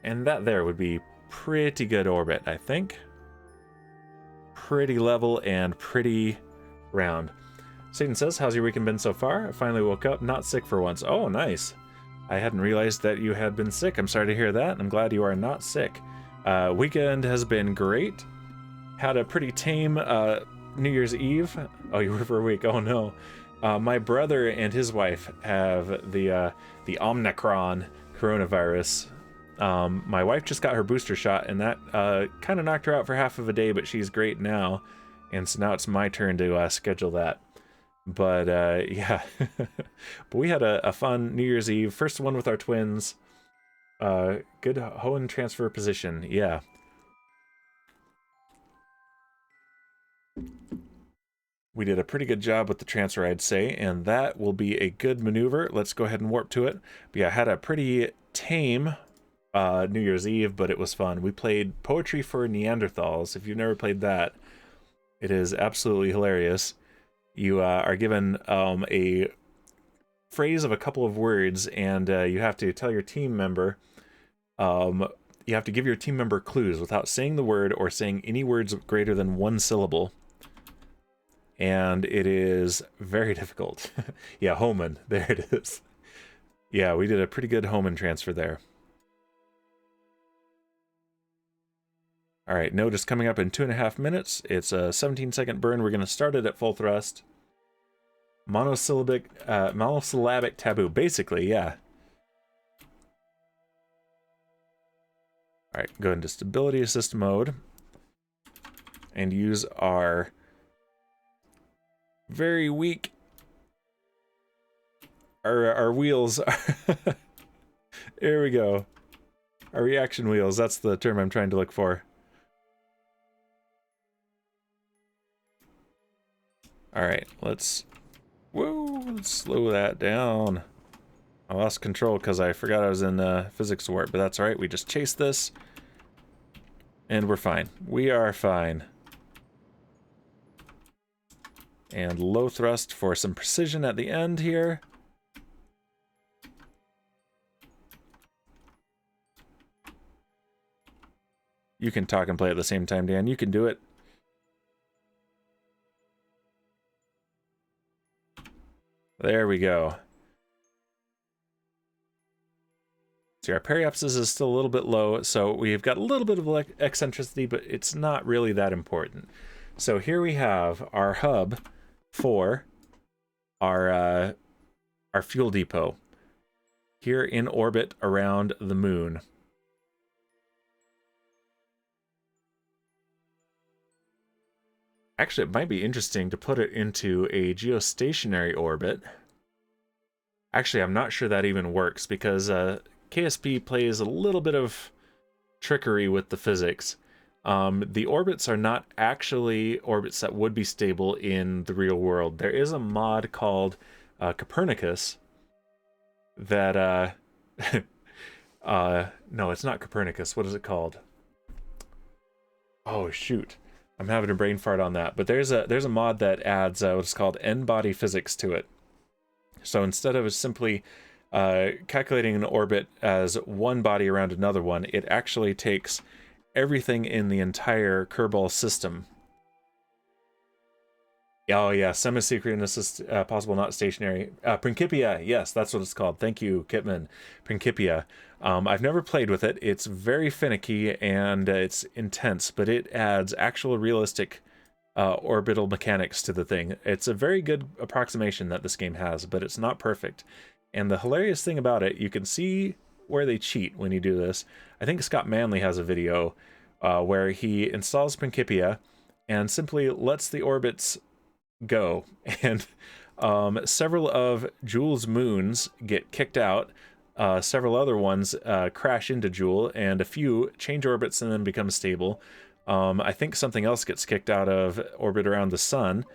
And that there would be pretty good orbit, I think. Pretty level and pretty round. Satan says, how's your weekend been so far? I finally woke up, not sick for once. Oh, nice. I hadn't realized that you had been sick. I'm sorry to hear that. I'm glad you are not sick. Weekend has been great. Had a pretty tame New Year's Eve. Oh, you were for a week. Oh, no. My brother and his wife have the Omicron coronavirus. My wife just got her booster shot, and that kind of knocked her out for half of a day, but she's great now. And so now it's my turn to schedule that. But yeah, but we had a fun New Year's Eve. First one with our twins. Good Hoenn transfer position, yeah. we did a pretty good job with the transfer, I'd say, and that will be a good maneuver. Let's go ahead and warp to it. But yeah, I had a pretty tame New Year's Eve, but it was fun. We played Poetry for Neanderthals. If you've never played that, it is absolutely hilarious. You are given a phrase of a couple of words, and you have to tell your team member, you have to give your team member clues without saying the word or saying any words greater than one syllable. And it is very difficult. Yeah, Homan, there it is. Yeah, we did a pretty good Homan transfer there. All right, node is coming up in 2.5 minutes. It's a 17-second burn. We're going to start it at full thrust. Monosyllabic taboo, basically, yeah. All right, go into stability assist mode and use our very weak, our wheels. There we go. Our reaction wheels, that's the term I'm trying to look for. All right, let's slow that down. I lost control because I forgot I was in physics warp, but that's all right. We just chase this, and we're fine. We are fine. And low thrust for some precision at the end here. You can talk and play at the same time, Dan. You can do it. There we go. See, our periapsis is still a little bit low, so we've got a little bit of eccentricity, but it's not really that important. So here we have our hub for our fuel depot here in orbit around the moon. Actually, it might be interesting to put it into a geostationary orbit. Actually, I'm not sure that even works because KSP plays a little bit of trickery with the physics. The orbits are not actually orbits that would be stable in the real world. There is a mod called Copernicus that no, it's not Copernicus. What is it called? Oh shoot, I'm having a brain fart on that. But there's a mod that adds what's called n-body physics to it. So instead of simply calculating an orbit as one body around another one, it actually takes everything in the entire Kerbal system. Oh yeah, semi-synchronous, possible not stationary. Principia, yes, that's what it's called. Thank you, Kitman. Principia. I've never played with it. It's very finicky and it's intense, but it adds actual realistic orbital mechanics to the thing. It's a very good approximation that this game has, but it's not perfect. And the hilarious thing about it, you can see where they cheat when you do this. I think Scott Manley has a video where he installs Principia and simply lets the orbits go. And several of Joule's moons get kicked out. Several other ones crash into Joule, and a few change orbits and then become stable. I think something else gets kicked out of orbit around the sun.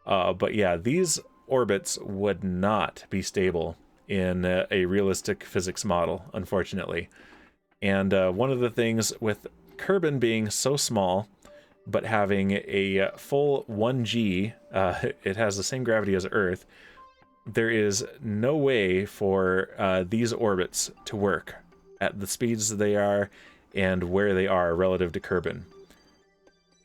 But yeah, these orbits would not be stable in a realistic physics model, unfortunately. And one of the things with Kerbin being so small, but having a full 1G, it has the same gravity as Earth, there is no way for these orbits to work at the speeds they are and where they are relative to Kerbin.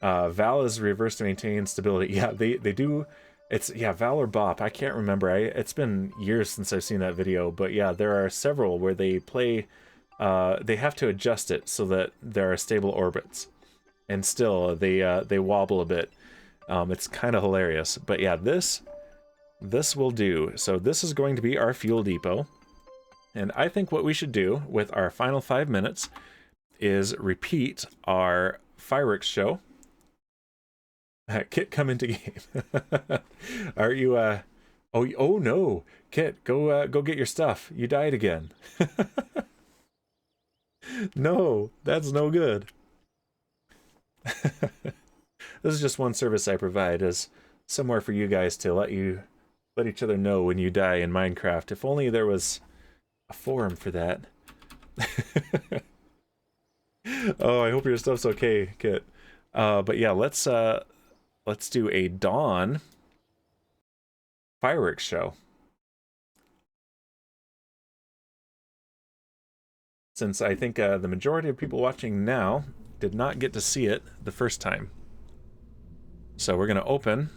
Val is reversed to maintain stability. Yeah, they do. It's, yeah, Val or Bop, I can't remember. It's been years since I've seen that video, but yeah, there are several where they play, they have to adjust it so that there are stable orbits. And still, they wobble a bit. It's kind of hilarious. But yeah, this will do. So this is going to be our fuel depot. And I think what we should do with our final 5 minutes is repeat our fireworks show. Kit, come into game. Are you oh no, Kit, go get your stuff. You died again. No, that's no good. This is just one service I provide as somewhere for you guys to let each other know when you die in Minecraft. If only there was a forum for that. Oh, I hope your stuff's okay, Kit. But yeah, let's do a dawn fireworks show. Since I think the majority of people watching now did not get to see it the first time. So we're going to open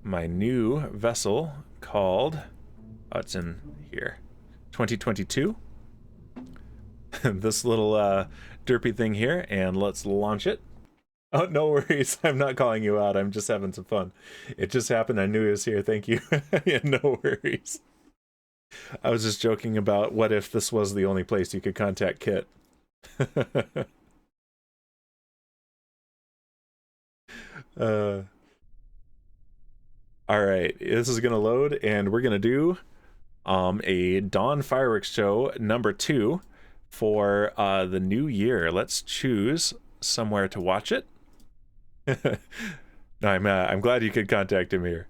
my new vessel called, oh, it's in here, 2022. This little derpy thing here, and let's launch it. Oh, no worries. I'm not calling you out. I'm just having some fun. It just happened. I knew he was here. Thank you. Yeah, no worries. I was just joking about what if this was the only place you could contact Kit. All right, this is gonna load, and we're gonna do a Dawn Fireworks Show number 2 for the new year. Let's choose somewhere to watch it. No, I'm glad you could contact him here.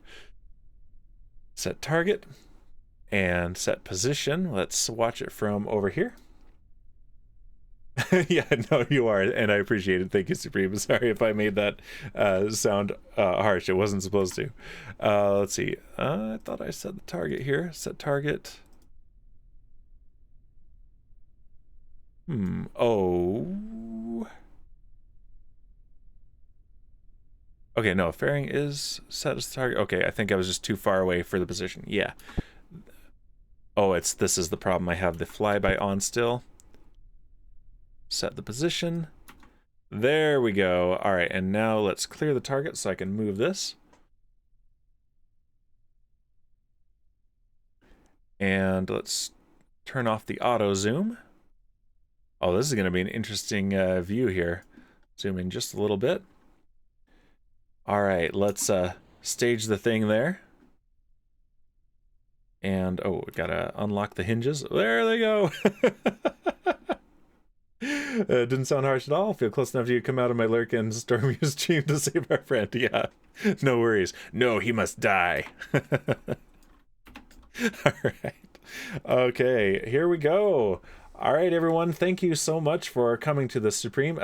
Set target. And set position. Let's watch it from over here. Yeah, no, you are, and I appreciate it. Thank you, Supreme. Sorry if I made that sound harsh. It wasn't supposed to. Let's see. I thought I set the target here. Set target. Oh. Okay, no, fairing is set as target. Okay, I think I was just too far away for the position. Yeah. Oh, this is the problem. I have the flyby on still. Set the position. There we go. All right, and now let's clear the target so I can move this. And let's turn off the auto zoom. Oh, this is going to be an interesting view here. Zoom in just a little bit. All right, let's stage the thing there. And, oh, we gotta unlock the hinges. There they go! Didn't sound harsh at all. Feel close enough to you to come out of my lurk and storm your stream to save our friend. Yeah, no worries. No, he must die. All right. Okay, here we go. All right, everyone. Thank you so much for coming to the Supreme,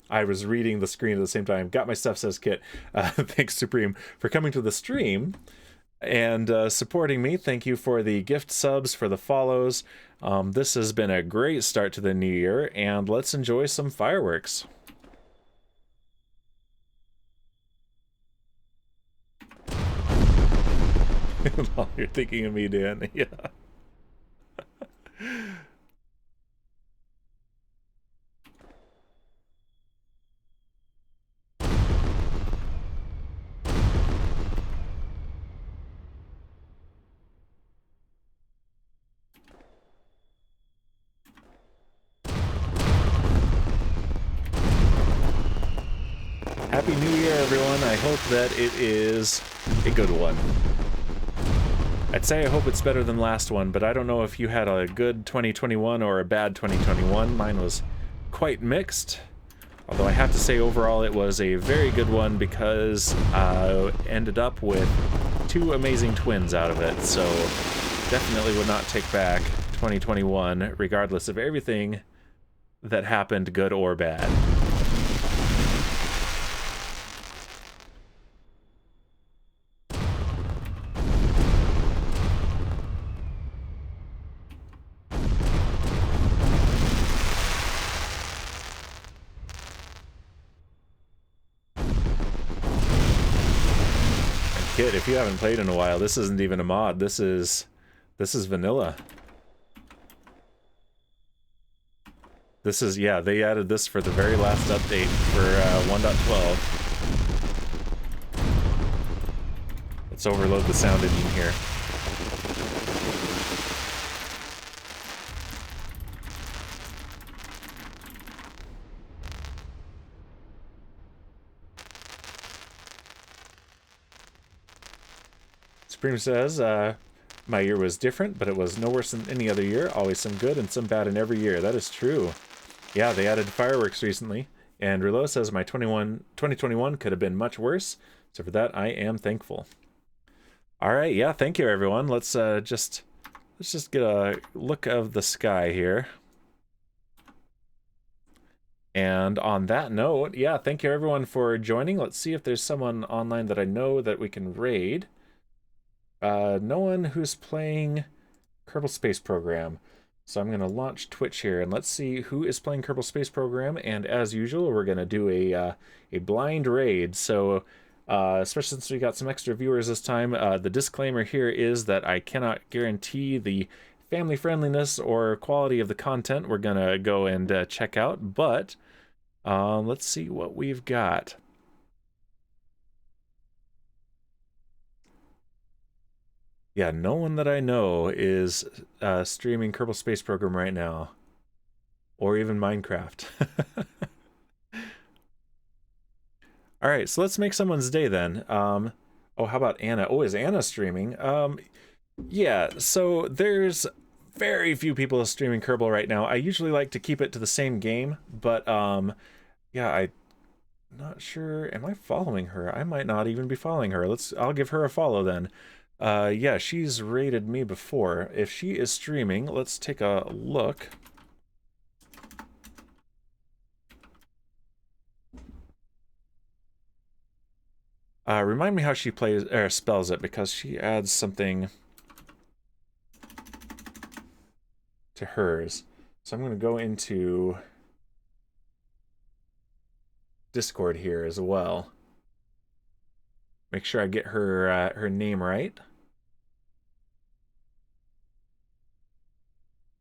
I was reading the screen at the same time. Got my stuff, says Kit. Thanks, Supreme, for coming to the stream and supporting me. Thank you for the gift subs, for the follows. This has been a great start to the new year, and let's enjoy some fireworks. While you're thinking of me, Dan. Yeah. Happy New Year, everyone. I hope that it is a good one. I'd say I hope it's better than last one, but I don't know if you had a good 2021 or a bad 2021. Mine was quite mixed. Although I have to say overall it was a very good one because I ended up with 2 amazing twins out of it. So definitely would not take back 2021, regardless of everything that happened, good or bad. Kid, if you haven't played in a while, this isn't even a mod. This is vanilla. This is, yeah, they added this for the very last update for 1.12. Let's overload the sound engine here. Supreme says, my year was different, but it was no worse than any other year. Always some good and some bad in every year. That is true. Yeah, they added fireworks recently And Relo says, my 2021 could have been much worse. So for that, I am thankful. All right, yeah, thank you, everyone. Let's just get a look of the sky here. And on that note, yeah, thank you, everyone, for joining. Let's see if there's someone online that I know that we can raid. No one who's playing Kerbal Space Program. So I'm going to launch Twitch here, and let's see who is playing Kerbal Space Program. And as usual, we're going to do a blind raid. So especially since we got some extra viewers this time, the disclaimer here is that I cannot guarantee the family friendliness or quality of the content we're going to go and check out. But let's see what we've got. Yeah, no one that I know is streaming Kerbal Space Program right now. Or even Minecraft. Alright, so let's make someone's day then. Oh, how about Anna? Oh, is Anna streaming? Yeah, so there's very few people streaming Kerbal right now. I usually like to keep it to the same game, but yeah, I'm not sure. Am I following her? I might not even be following her. I'll give her a follow then. Yeah, she's rated me before. If she is streaming, let's take a look. Remind me how she plays or spells it, because she adds something to hers. So I'm going to go into Discord here as well. Make sure I get her her name right.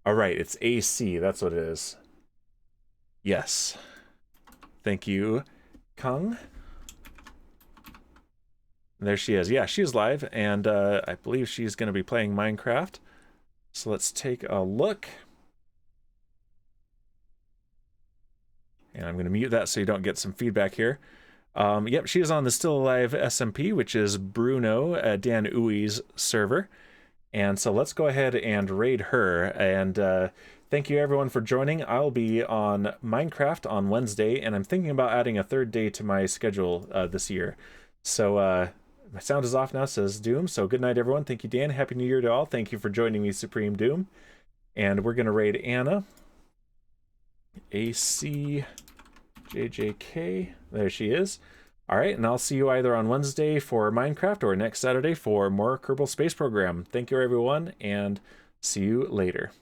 All right, it's AC. That's what it is. Yes. Thank you, Kung. There she is. Yeah, she's live, and I believe she's going to be playing Minecraft. So let's take a look. And I'm going to mute that so you don't get some feedback here. Yep, she is on the Still Alive SMP, which is Bruno, Dan Ui's server. And so let's go ahead and raid her. And thank you, everyone, for joining. I'll be on Minecraft on Wednesday, and I'm thinking about adding a third day to my schedule this year. So my sound is off now, says Doom. So good night, everyone. Thank you, Dan. Happy New Year to all. Thank you for joining me, Supreme Doom. And we're going to raid Anna. ACJJK. There she is. All right, and I'll see you either on Wednesday for Minecraft or next Saturday for more Kerbal Space Program. Thank you, everyone, and see you later.